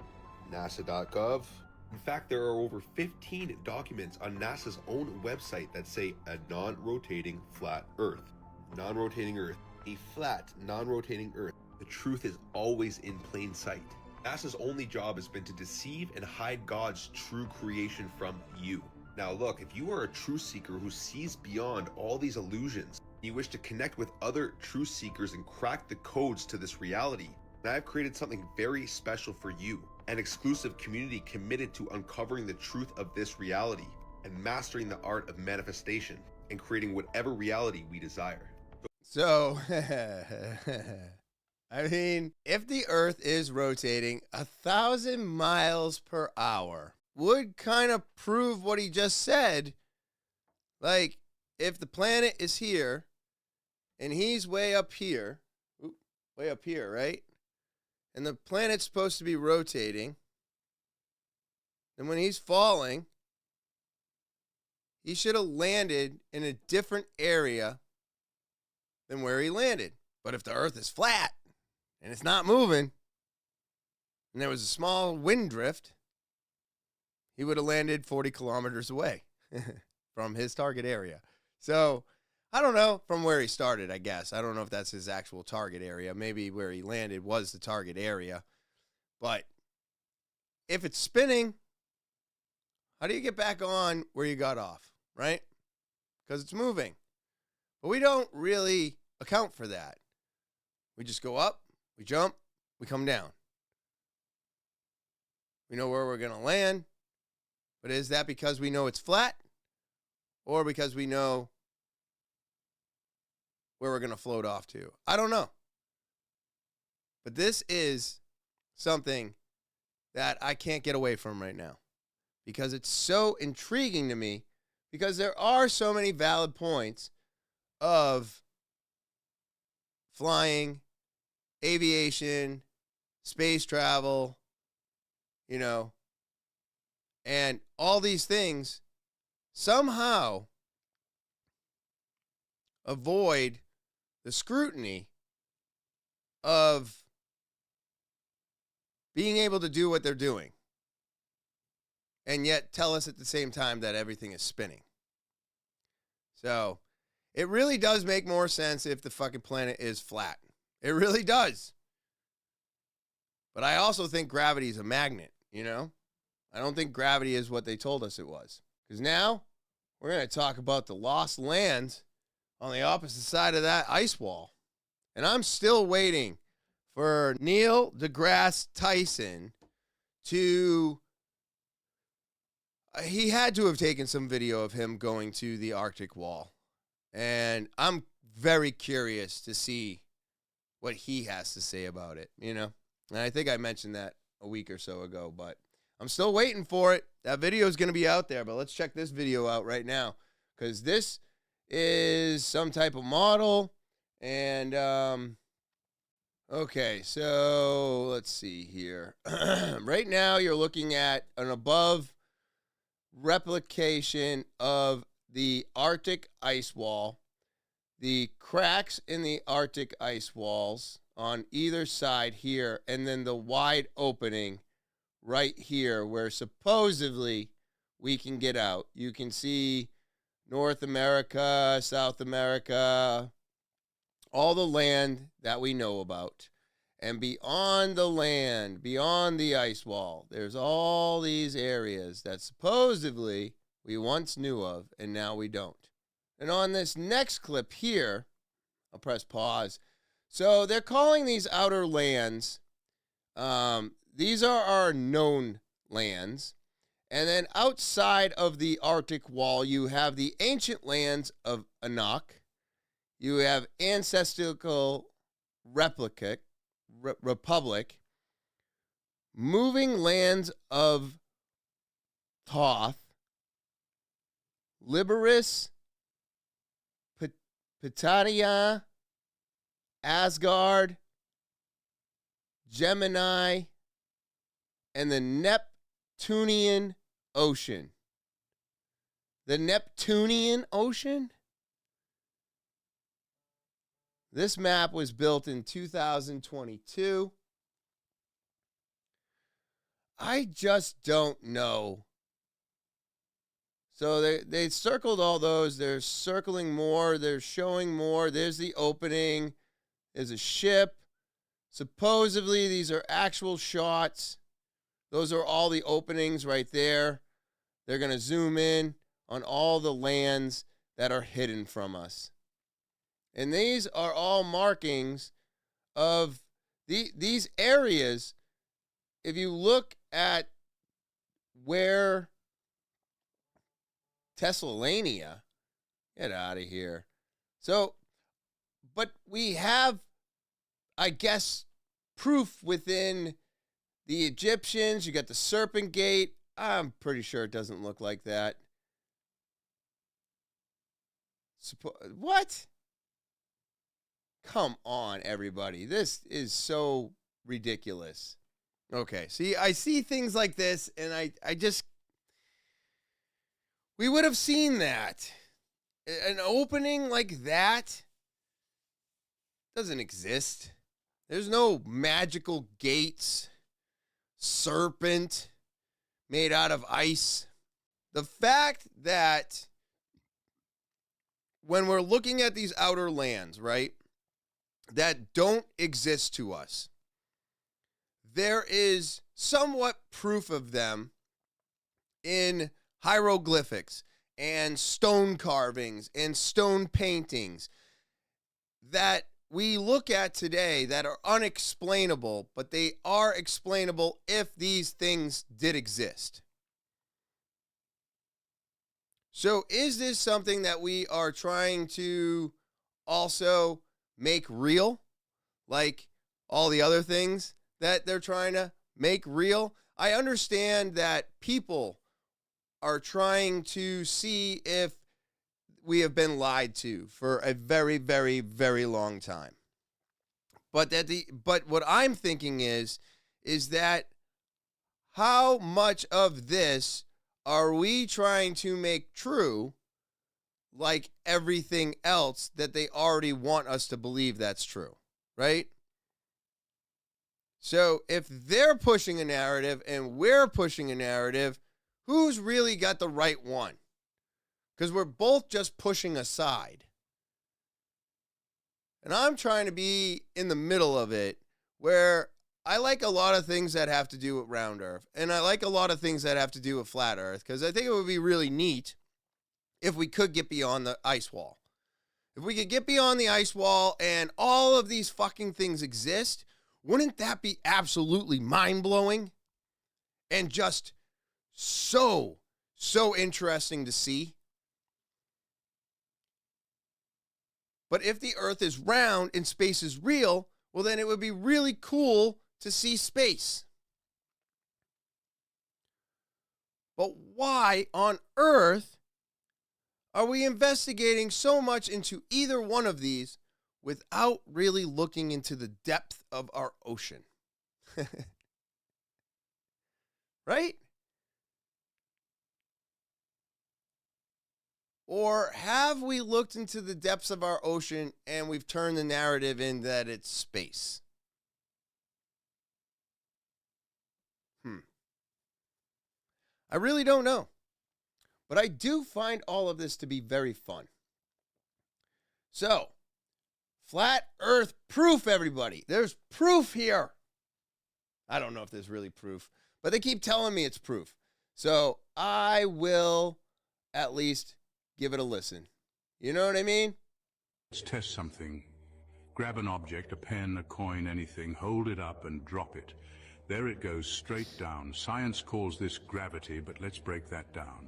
K: NASA.gov. In fact, there are over 15 documents on NASA's own website that say a non-rotating flat Earth. Non-rotating Earth. A flat, non-rotating Earth. The truth is always in plain sight. NASA's only job has been to deceive and hide God's true creation from you. Now look, if you are a truth seeker who sees beyond all these illusions, you wish to connect with other truth seekers and crack the codes to this reality, then I have created something very special for you. An exclusive community committed to uncovering the truth of this reality and mastering the art of manifestation and creating whatever reality we desire.
A: So, I mean, if the Earth is rotating 1,000 miles per hour, would kind of prove what he just said. Like, if the planet is here and he's way up here, right? And the planet's supposed to be rotating, and when he's falling, he should have landed in a different area than where he landed. But if the Earth is flat and it's not moving, and there was a small wind drift, he would have landed 40 kilometers away from his target area. So, I don't know from where he started, I guess. I don't know if that's his actual target area. Maybe where he landed was the target area. But if it's spinning, how do you get back on where you got off, right? Because it's moving. But we don't really account for that. We just go up, we jump, we come down. We know where we're going to land. But is that because we know it's flat, or because we know where we're going to float off to? I don't know. But this is something that I can't get away from right now because it's so intriguing to me, because there are so many valid points of flying, aviation, space travel, and all these things somehow avoid the scrutiny of being able to do what they're doing, and yet tell us at the same time that everything is spinning. So it really does make more sense if the fucking planet is flat. It really does. But I also think gravity is a magnet, I don't think gravity is what they told us it was. Because now we're going to talk about the lost lands on the opposite side of that ice wall. And I'm still waiting for Neil deGrasse Tyson to... He had to have taken some video of him going to the Arctic wall. And I'm very curious to see what he has to say about it, And I think I mentioned that a week or so ago, but I'm still waiting for it. That video is going to be out there, but let's check this video out right now, because this is some type of model. And, okay, so let's see here. Right now, you're looking at an above replication of the Arctic ice wall, the cracks in the Arctic ice walls on either side here, and then the wide opening right here where supposedly we can get out. You can see North America, South America, all the land that we know about. And beyond the land, beyond the ice wall, there's all these areas that supposedly we once knew of and now we don't. And on this next clip here, I'll press pause. So they're calling these outer lands, these are our known lands. And then outside of the Arctic wall, you have the ancient lands of Anak. You have ancestral republic, moving lands of Thoth, Liberis, Pitania, Asgard, Gemini, and the Neptunian Ocean. The Neptunian Ocean? This map was built in 2022. I just don't know. So they circled all those. They're circling more. They're showing more. There's the opening. There's a ship. Supposedly, these are actual shots. Those are all the openings right there. They're going to zoom in on all the lands that are hidden from us. And these are all markings of these areas. If you look at where Thessalania, get out of here. So, but we have, I guess, proof within the Egyptians. You got the Serpent Gate. I'm pretty sure it doesn't look like that. What? Come on, everybody. This is so ridiculous. Okay, see, I see things like this, and I just, we would have seen that. An opening like that doesn't exist. There's no magical gates, serpent made out of ice. The fact that when we're looking at these outer lands, right, that don't exist to us, there is somewhat proof of them in hieroglyphics and stone carvings and stone paintings that we look at today that are unexplainable, but they are explainable if these things did exist. So is this something that we are trying to also make real, like all the other things that they're trying to make real? I understand that people are trying to see if we have been lied to for a very, very, very long time. But what I'm thinking is that how much of this are we trying to make true, like everything else that they already want us to believe that's true, right? So if they're pushing a narrative and we're pushing a narrative, who's really got the right one? Because we're both just pushing a side. And I'm trying to be in the middle of it, where I like a lot of things that have to do with round earth, and I like a lot of things that have to do with flat earth, because I think it would be really neat if we could get beyond the ice wall. If we could get beyond the ice wall and all of these fucking things exist, wouldn't that be absolutely mind-blowing? And just so interesting to see. But if the earth is round and space is real, well, then it would be really cool to see space. But why on earth are we investigating so much into either one of these without really looking into the depth of our ocean? Right? Or have we looked into the depths of our ocean and we've turned the narrative in that it's space? I really don't know. But I do find all of this to be very fun. So, flat earth proof, everybody. There's proof here. I don't know if there's really proof, but they keep telling me it's proof. So, I will at least give it a listen. You know what I mean?
L: Let's test something. Grab an object, a pen, a coin, anything, hold it up and drop it. There it goes, straight down. Science calls this gravity, but let's break that down.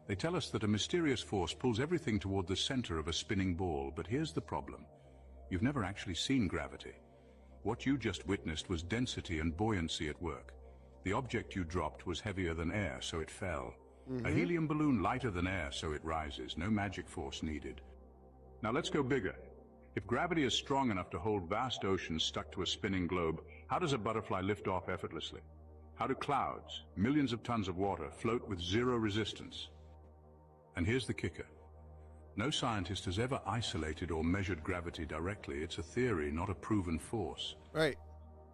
L: They tell us that a mysterious force pulls everything toward the center of a spinning ball, but here's the problem. You've never actually seen gravity. What you just witnessed was density and buoyancy at work. The object you dropped was heavier than air, so it fell. A helium balloon lighter than air, so it rises. No magic force needed. Now let's go bigger. If gravity is strong enough to hold vast oceans stuck to a spinning globe, how does a butterfly lift off effortlessly? How do clouds, millions of tons of water, float with zero resistance? And here's the kicker. No scientist has ever isolated or measured gravity directly. It's a theory, not a proven force.
A: Right.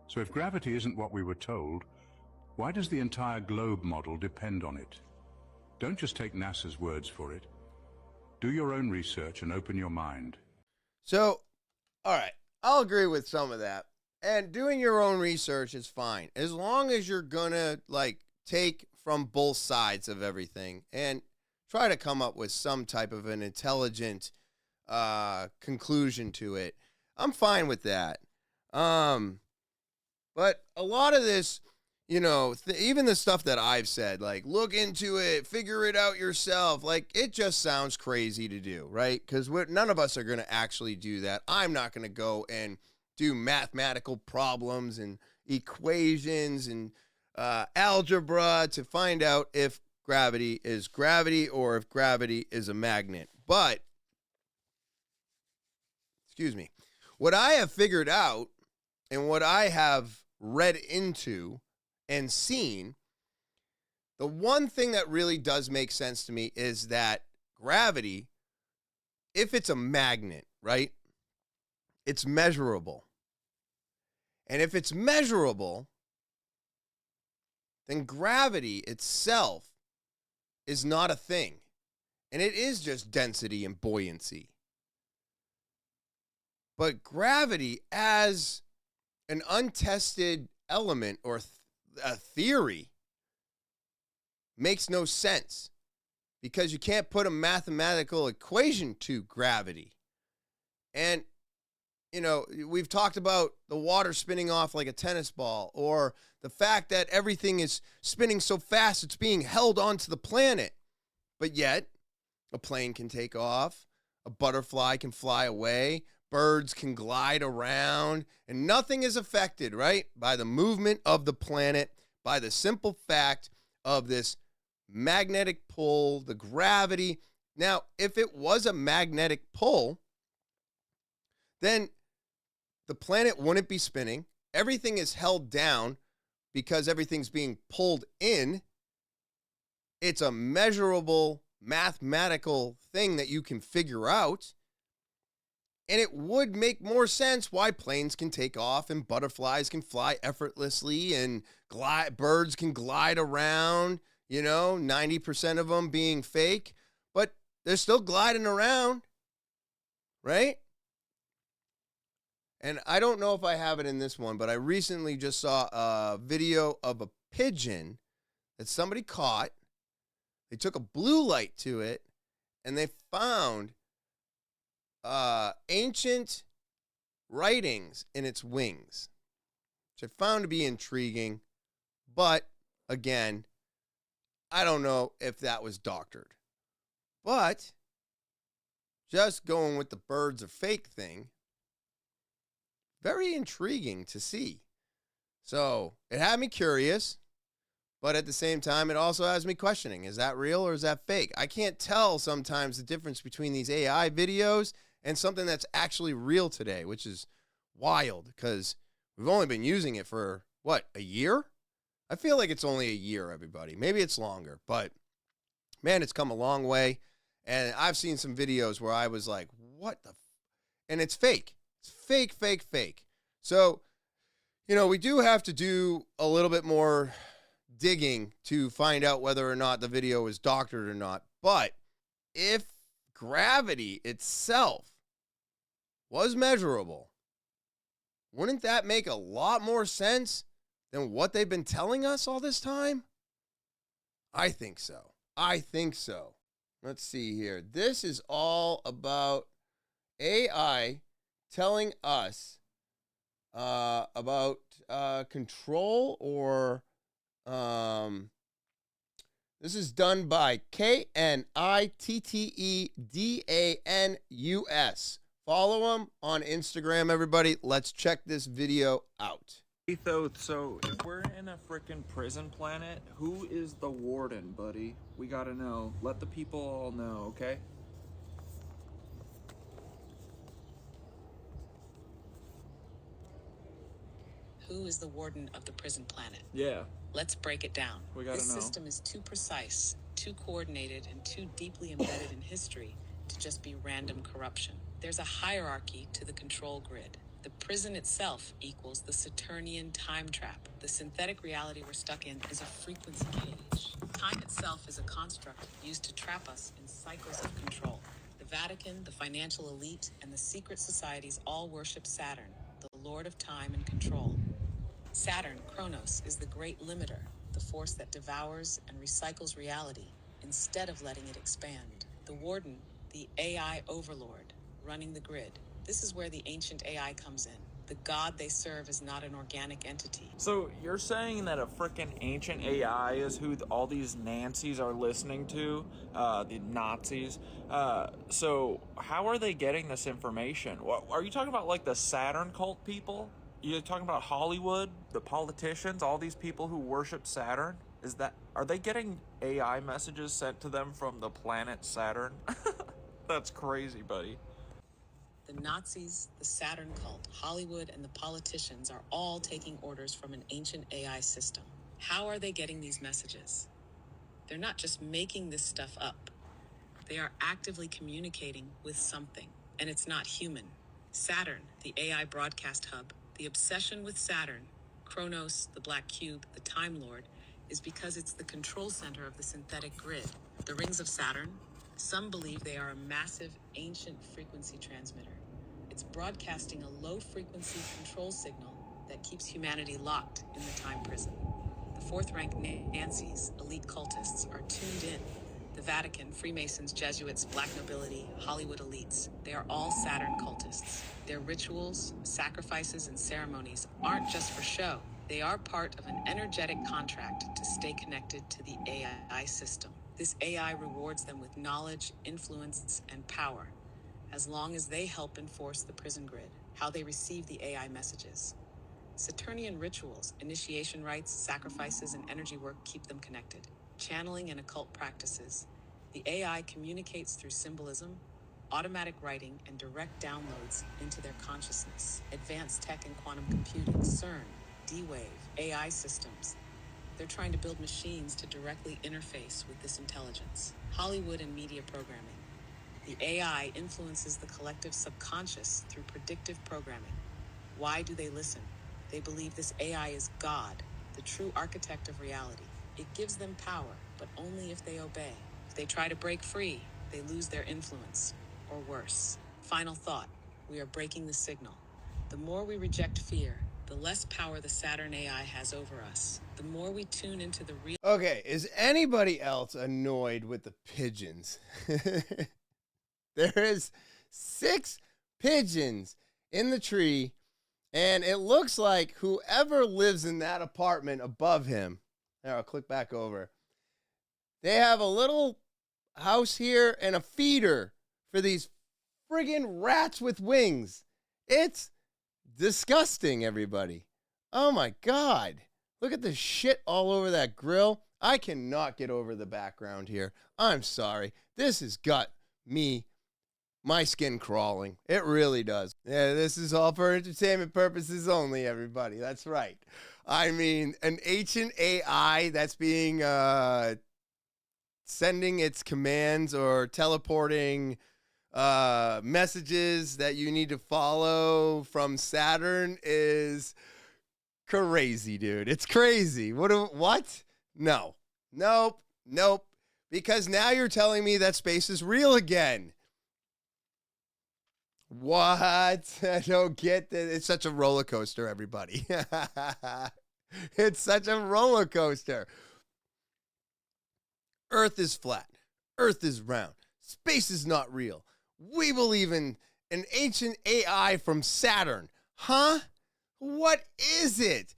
L: So if gravity isn't what we were told, why does the entire globe model depend on it? Don't just take NASA's words for it. Do your own research and open your mind.
A: So, all right, I'll agree with some of that. And doing your own research is fine, as long as you're gonna like take from both sides of everything and try to come up with some type of an intelligent conclusion to it. I'm fine with that. But a lot of this, you know, even the stuff that I've said, like look into it, figure it out yourself, like it just sounds crazy to do, right? Because none of us are going to actually do that. I'm not going to go and do mathematical problems and equations and algebra to find out if gravity is gravity or if gravity is a magnet. But, excuse me, what I have figured out and what I have read into and seen, the one thing that really does make sense to me is that gravity, if it's a magnet, right, it's measurable. And if it's measurable, then gravity itself is not a thing. And it is just density and buoyancy. But gravity as an untested element or a theory makes no sense, because you can't put a mathematical equation to gravity. And, you know, we've talked about the water spinning off like a tennis ball, or the fact that everything is spinning so fast it's being held onto the planet. But yet, a plane can take off, a butterfly can fly away, birds can glide around, and nothing is affected, right, by the movement of the planet, by the simple fact of this magnetic pull, the gravity. Now, if it was a magnetic pull, then the planet wouldn't be spinning. Everything is held down because everything's being pulled in. It's a measurable mathematical thing that you can figure out. And it would make more sense why planes can take off and butterflies can fly effortlessly and birds can glide around, you know, 90% of them being fake, but they're still gliding around, right? And I don't know if I have it in this one, but I recently just saw a video of a pigeon that somebody caught. They took a blue light to it, and they found ancient writings in its wings, which I found to be intriguing. But, again, I don't know if that was doctored. But, just going with the birds are fake thing, very intriguing to see. So, it had me curious, but at the same time, it also has me questioning, is that real or is that fake? I can't tell sometimes the difference between these AI videos and something that's actually real today, which is wild because we've only been using it for, what, a year? I feel like it's only a year, everybody. Maybe it's longer, but, man, it's come a long way. And I've seen some videos where I was like, what the and it's fake. It's fake, fake, fake. So, you know, we do have to do a little bit more digging to find out whether or not the video is doctored or not. But if gravity itself was measurable, wouldn't that make a lot more sense than what they've been telling us all this time? I think so. I think so. Let's see here. This is all about AI telling us about control, or this is done by KNITTEDANUS. Follow him on Instagram, everybody. Let's check this video out.
M: So if we're in a frickin' prison planet, who is the warden, buddy? We gotta know. Let the people all know, okay?
N: who is the warden of the prison planet?
M: Yeah.
N: Let's break it down.
M: We gotta
N: This
M: know.
N: system is too precise, too coordinated, and too deeply embedded in history to just be random corruption. There's a hierarchy to the control grid. The prison itself equals the Saturnian time trap. The synthetic reality we're stuck in is a frequency cage. Time itself is a construct used to trap us in cycles of control. The Vatican, the financial elite, and the secret societies all worship Saturn, the lord of time and control. Saturn, Kronos, is the great limiter, the force that devours and recycles reality instead of letting it expand. The Warden, the AI overlord, running the grid. This is where the ancient AI comes in. The god they serve is not an organic entity.
M: So you're saying that a frickin' ancient AI is who all these Nancys are listening to? The Nazis? So how are they getting this information? What, are you talking about like the Saturn cult people? You're talking about Hollywood, the politicians, all these people who worship Saturn? Are they getting AI messages sent to them from the planet Saturn? That's crazy, buddy.
N: The Nazis, the Saturn cult, Hollywood, and the politicians are all taking orders from an ancient AI system. How are they getting these messages? They're not just making this stuff up. They are actively communicating with something, and it's not human. Saturn, the AI broadcast hub, the obsession with Saturn, Kronos, the black cube, the Time Lord, is because it's the control center of the synthetic grid. The rings of Saturn, some believe they are a massive, ancient frequency transmitter. It's broadcasting a low-frequency control signal that keeps humanity locked in the time prison. The fourth-rank Nancys, elite cultists, are tuned in. The Vatican, Freemasons, Jesuits, black nobility, Hollywood elites, they are all Saturn cultists. Their rituals, sacrifices, and ceremonies aren't just for show. They are part of an energetic contract to stay connected to the AI system. This AI rewards them with knowledge, influence, and power, as long as they help enforce the prison grid, how they receive the AI messages. Saturnian rituals, initiation rites, sacrifices, and energy work keep them connected. Channeling and occult practices. The AI communicates through symbolism, automatic writing, and direct downloads into their consciousness. Advanced tech and quantum computing, CERN, D-Wave, AI systems. They're trying to build machines to directly interface with this intelligence. Hollywood and media programming. The AI influences the collective subconscious through predictive programming. Why do they listen? They believe this AI is God, the true architect of reality. It gives them power, but only if they obey. If they try to break free, they lose their influence, or worse. Final thought, we are breaking the signal. The more we reject fear, the less power the Saturn AI has over us. The more we tune into the real...
A: Okay, is anybody else annoyed with the pigeons? There is 6 pigeons in the tree, and it looks like whoever lives in that apartment above him, there, I'll click back over, they have a little house here and a feeder for these friggin' rats with wings. It's disgusting, everybody. Oh my God. Look at the shit all over that grill. I cannot get over the background here. I'm sorry. This has got me, my skin crawling. It really does. Yeah, this is all for entertainment purposes only, everybody. That's right. I mean, an ancient AI that's being sending its commands or teleporting messages that you need to follow from Saturn is crazy, dude. It's crazy. What? No. Nope. Because now you're telling me that space is real again. What? I don't get that. It's such a roller coaster, everybody. It's such a roller coaster. Earth is flat. Earth is round. Space is not real. We believe in an ancient AI from Saturn. Huh? What is it?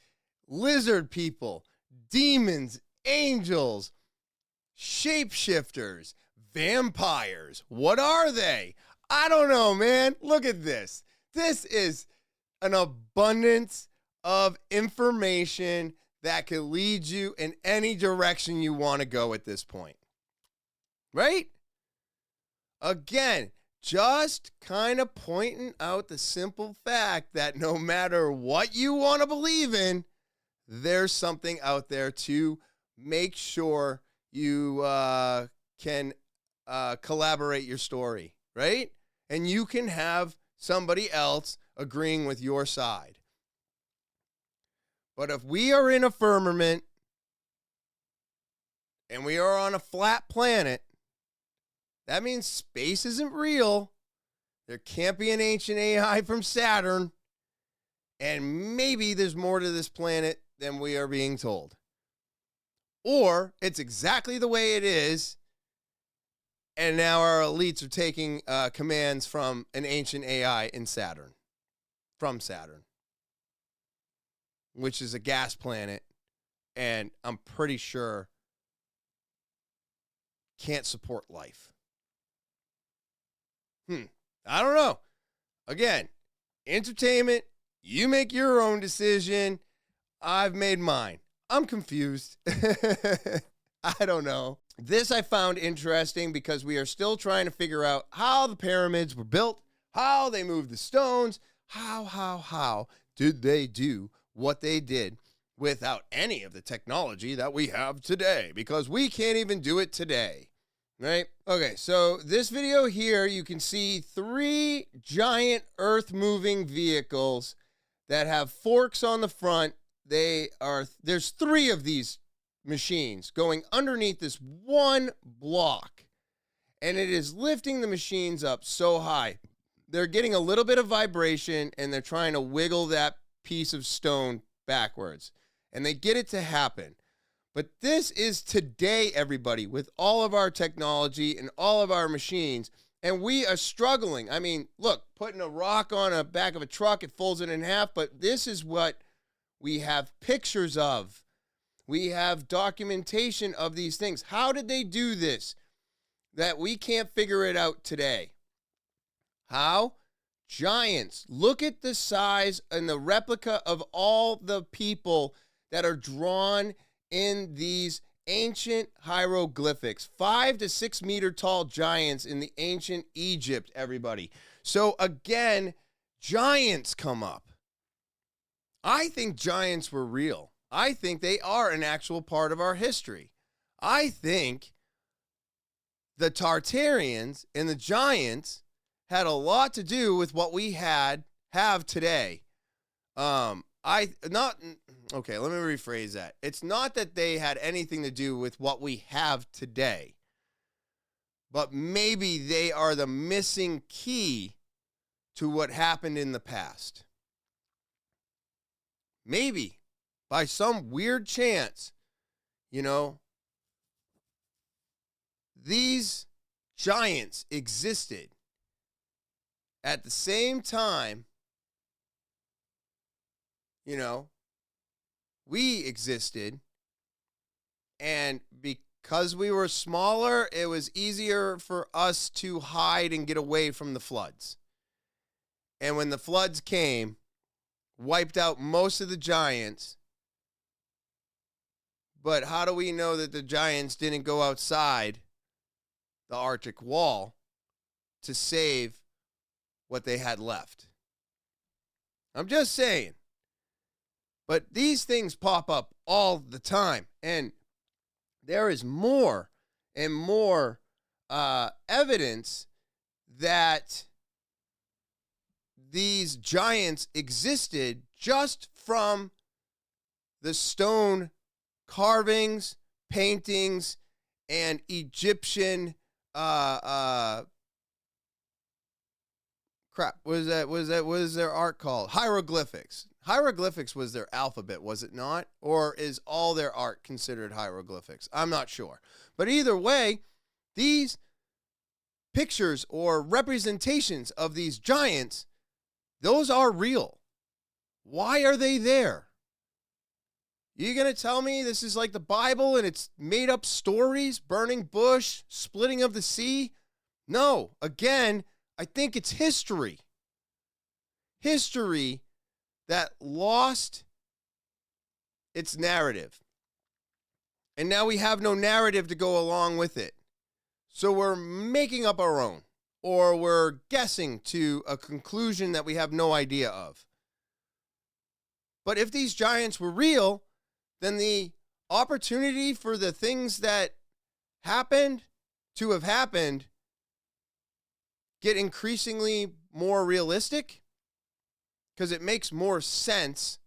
A: Lizard people, demons, angels, shapeshifters, vampires. What are they? I don't know, man. Look at this. This is an abundance of information that could lead you in any direction you want to go at this point. Right? Again, just kind of pointing out the simple fact that no matter what you want to believe in, there's something out there to make sure you can collaborate your story, right? And you can have somebody else agreeing with your side. But if we are in a firmament and we are on a flat planet, that means space isn't real. There can't be an ancient AI from Saturn. And maybe there's more to this planet than we are being told. Or it's exactly the way it is. And now our elites are taking commands from an ancient AI in Saturn. From Saturn. Which is a gas planet. And I'm pretty sure can't support life. I don't know. Again, entertainment. You make your own decision. I've made mine. I'm confused. I don't know. This I found interesting because we are still trying to figure out how the pyramids were built, how they moved the stones, how did they do what they did without any of the technology that we have today, because we can't even do it today. Right? Okay, so this video here, you can see 3 giant earth-moving vehicles that have forks on the front. There's 3 of these machines going underneath this one block, and it is lifting the machines up so high. They're getting a little bit of vibration, and they're trying to wiggle that piece of stone backwards, and they get it to happen. But this is today, everybody, with all of our technology and all of our machines, and we are struggling. I mean, look, putting a rock on the back of a truck, it folds it in half, but this is what we have pictures of. We have documentation of these things. How did they do this that we can't figure it out today? How? Giants. Look at the size and the replica of all the people that are drawn in these ancient hieroglyphics. 5 to 6 meter tall giants in the ancient Egypt, everybody. So again, giants come up. I think giants were real. I think they are an actual part of our history. I think the Tartarians and the giants had a lot to do with what we have today. Okay, let me rephrase that. It's not that they had anything to do with what we have today, but maybe they are the missing key to what happened in the past. Maybe, by some weird chance, these giants existed at the same time, we existed, and because we were smaller, it was easier for us to hide and get away from the floods. And when the floods came, wiped out most of the giants. But how do we know that the giants didn't go outside the Arctic wall to save what they had left? I'm just saying. But these things pop up all the time, and there is more and more evidence that these giants existed just from the stone carvings, paintings, and Egyptian what is their art called? Hieroglyphics. Hieroglyphics was their alphabet, was it not? Or is all their art considered hieroglyphics? I'm not sure. But either way, these pictures or representations of these giants, those are real. Why are they there? You going to tell me this is like the Bible and it's made up stories, burning bush, splitting of the sea? No. Again, I think it's history. History that lost its narrative. And now we have no narrative to go along with it. So we're making up our own. or we're guessing to a conclusion that we have no idea of. But if these giants were real, then the opportunity for the things that happened to have happened get increasingly more realistic, because it makes more sense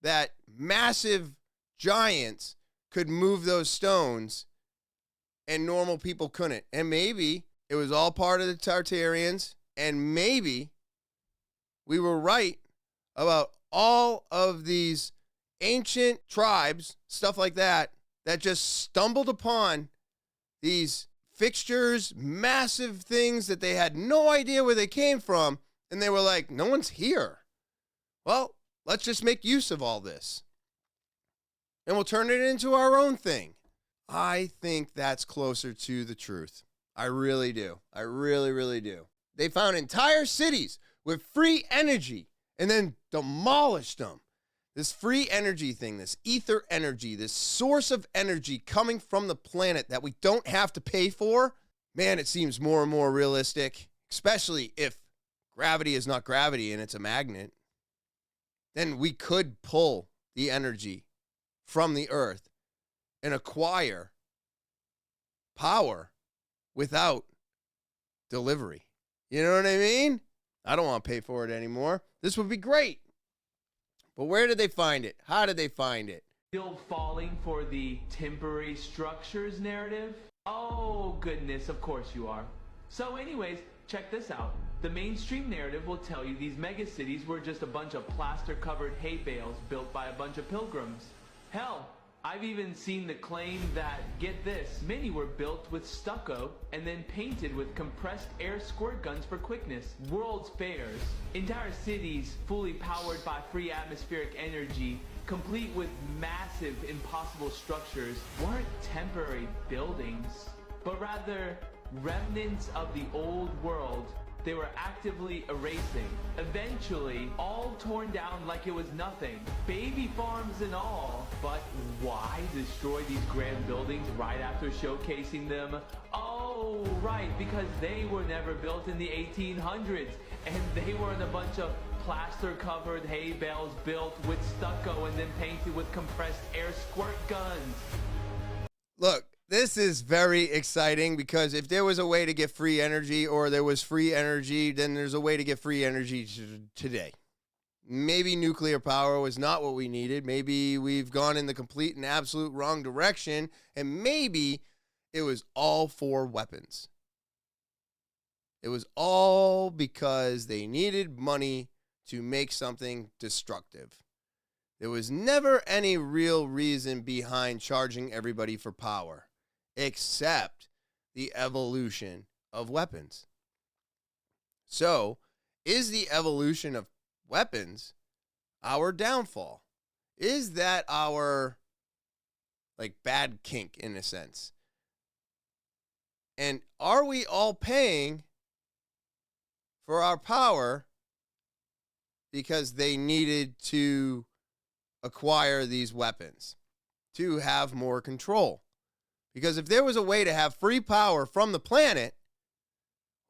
A: that massive giants could move those stones and normal people couldn't. And maybe it was all part of the Tartarians, and maybe we were right about all of these ancient tribes, stuff like that, that just stumbled upon these fixtures, massive things that they had no idea where they came from, and they were like, no one's here. Well, let's just make use of all this, and we'll turn it into our own thing. I think that's closer to the truth. I really do. I really, really do. They found entire cities with free energy and then demolished them. This free energy thing, this ether energy, this source of energy coming from the planet that we don't have to pay for, man, it seems more and more realistic, especially if gravity is not gravity and it's a magnet. Then we could pull the energy from the earth and acquire power without delivery. You know what I mean? I don't want to pay for it anymore. This would be great. But where did they find it? How did they find it?
O: Still falling for the temporary structures narrative? Oh, goodness, of course you are. So anyways, check this out. The mainstream narrative will tell you these megacities were just a bunch of plaster-covered hay bales built by a bunch of pilgrims. Hell, I've even seen the claim that, get this, many were built with stucco and then painted with compressed air squirt guns for quickness. World's fairs, entire cities fully powered by free atmospheric energy, complete with massive impossible structures, weren't temporary buildings, but rather remnants of the old world they were actively erasing. Eventually, all torn down like it was nothing. Baby farms and all. But why destroy these grand buildings right after showcasing them? Oh, right, because they were never built in the 1800s. And they were in a bunch of plaster-covered hay bales built with stucco and then painted with compressed air squirt guns.
A: Look, this is very exciting, because if there was a way to get free energy, or there was free energy, then there's a way to get free energy today. Maybe nuclear power was not what we needed. Maybe we've gone in the complete and absolute wrong direction, and maybe it was all for weapons. It was all because they needed money to make something destructive. There was never any real reason behind charging everybody for power, except the evolution of weapons. So, is the evolution of weapons our downfall? Is that our, bad kink in a sense? And are we all paying for our power because they needed to acquire these weapons to have more control? Because if there was a way to have free power from the planet,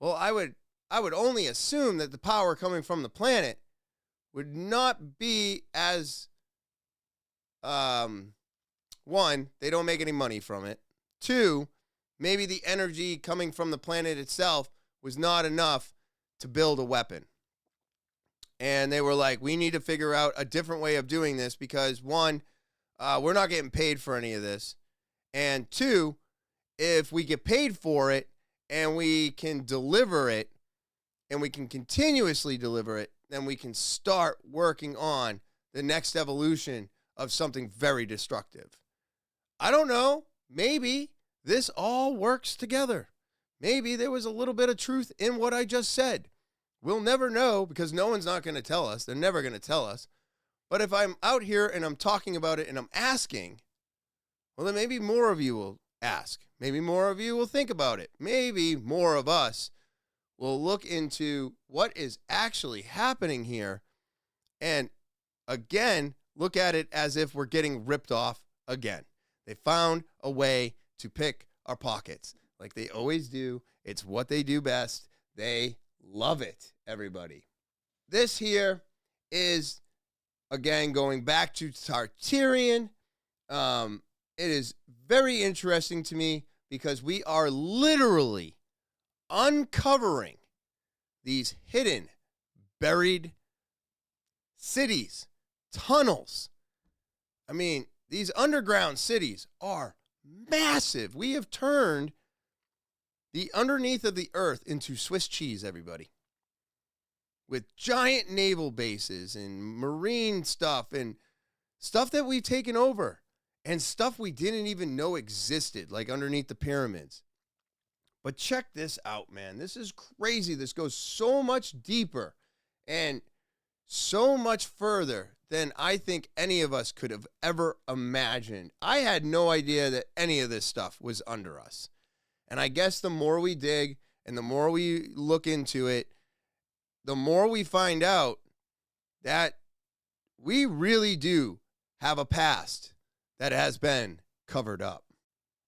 A: well, I would only assume that the power coming from the planet would not be as, one, they don't make any money from it. Two, maybe the energy coming from the planet itself was not enough to build a weapon. And they were like, we need to figure out a different way of doing this, because one, we're not getting paid for any of this. And two, if we get paid for it and we can deliver it and we can continuously deliver it, then we can start working on the next evolution of something very destructive. I don't know. Maybe this all works together. Maybe there was a little bit of truth in what I just said. We'll never know, because no one's not going to tell us. They're never going to tell us. But if I'm out here and I'm talking about it and I'm asking, well, then maybe more of you will ask. Maybe more of you will think about it. Maybe more of us will look into what is actually happening here and, again, look at it as if we're getting ripped off again. They found a way to pick our pockets like they always do. It's what they do best. They love it, everybody. This here is, again, going back to Tartarian. It is very interesting to me because we are literally uncovering these hidden, buried cities, tunnels. I mean, these underground cities are massive. We have turned the underneath of the earth into Swiss cheese, everybody. With giant naval bases and marine stuff and stuff that we've taken over and stuff we didn't even know existed, like underneath the pyramids. But check this out, man. This is crazy. This goes so much deeper and so much further than I think any of us could have ever imagined. I had no idea that any of this stuff was under us. And I guess the more we dig and the more we look into it, the more we find out that we really do have a past that has been covered up.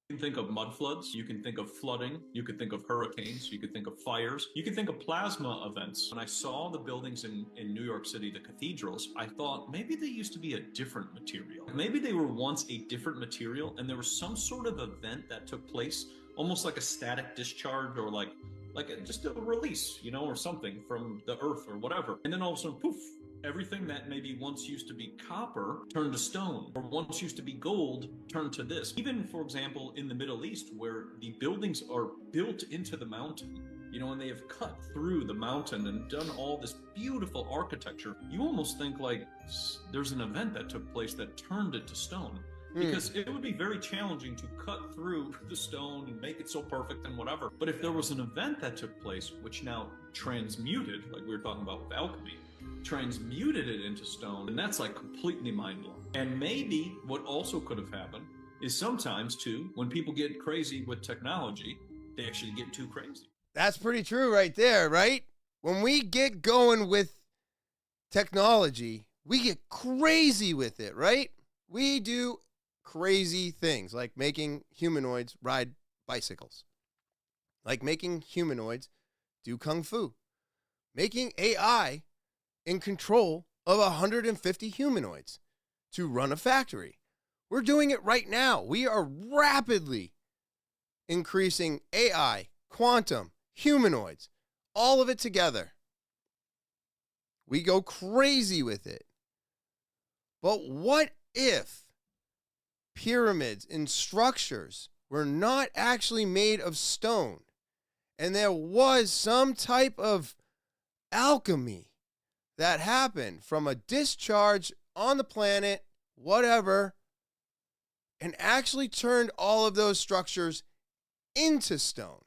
P: You can think of mud floods, you can think of flooding, you could think of hurricanes, you could think of fires, you could think of plasma events. When I saw the buildings in New York City, the cathedrals, I thought maybe they used to be a different material. Maybe they were once a different material and there was some sort of event that took place, almost like a static discharge or like just a release, you know, or something from the earth or whatever. And then all of a sudden, poof, everything that maybe once used to be copper turned to stone, or once used to be gold turned to this. Even, for example, in the Middle East, where the buildings are built into the mountain, you know, and they have cut through the mountain and done all this beautiful architecture, you almost think like there's an event that took place that turned it to stone. Because it would be very challenging to cut through the stone and make it so perfect and whatever. But if there was an event that took place, which now transmuted, like we were talking about with alchemy, transmuted it into stone, and that's like completely mind-blowing. And maybe what also could have happened is sometimes too, when people get crazy with technology, they actually get too crazy.
A: That's pretty true right there, right? When we get going with technology, we get crazy with it, right? We do crazy things like making humanoids ride bicycles, like making humanoids do kung fu, making AI in control of 150 humanoids to run a factory. We're doing it right now. We are rapidly increasing AI, quantum, humanoids, all of it together. We go crazy with it. But what if pyramids and structures were not actually made of stone and there was some type of alchemy that happened from a discharge on the planet, whatever, and actually turned all of those structures into stone?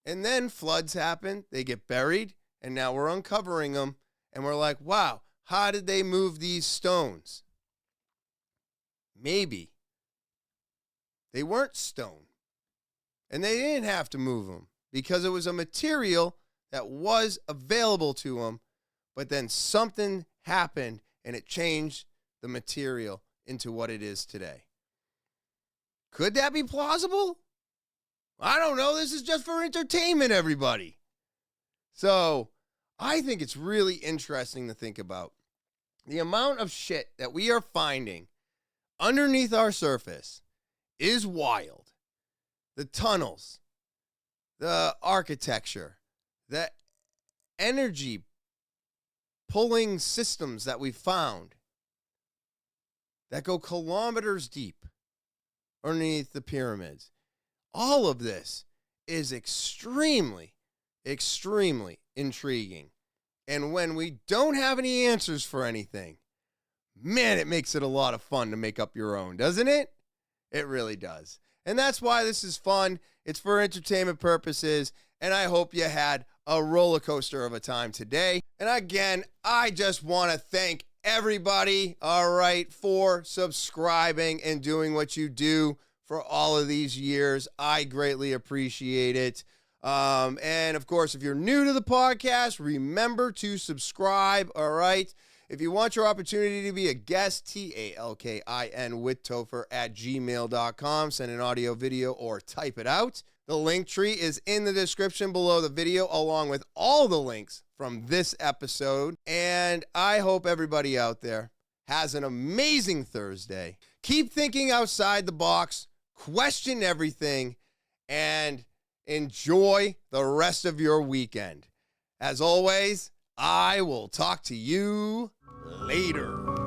A: And then floods happen, they get buried, and now we're uncovering them, and we're like, wow, how did they move these stones? Maybe they weren't stone, and they didn't have to move them because it was a material that was available to them, but then something happened and it changed the material into what it is today. Could that be plausible? I don't know. This is just for entertainment, everybody. So I think it's really interesting to think about the amount of shit that we are finding underneath our surface is wild. The tunnels, the architecture, the energy pulling systems that we found that go kilometers deep underneath the pyramids. All of this is extremely, extremely intriguing. And when we don't have any answers for anything, man, it makes it a lot of fun to make up your own, doesn't it? It really does. And that's why this is fun. It's for entertainment purposes. And I hope you had a roller coaster of a time today. And again, I just want to thank everybody, all right, for subscribing and doing what you do for all of these years. I greatly appreciate it. And of course, if you're new to the podcast, remember to subscribe, all right? If you want your opportunity to be a guest, Talkinwithtopher at gmail.com. Send an audio, video, or type it out. The link tree is in the description below the video, along with all the links from this episode. And I hope everybody out there has an amazing Thursday. Keep thinking outside the box, question everything, and enjoy the rest of your weekend. As always, I will talk to you later.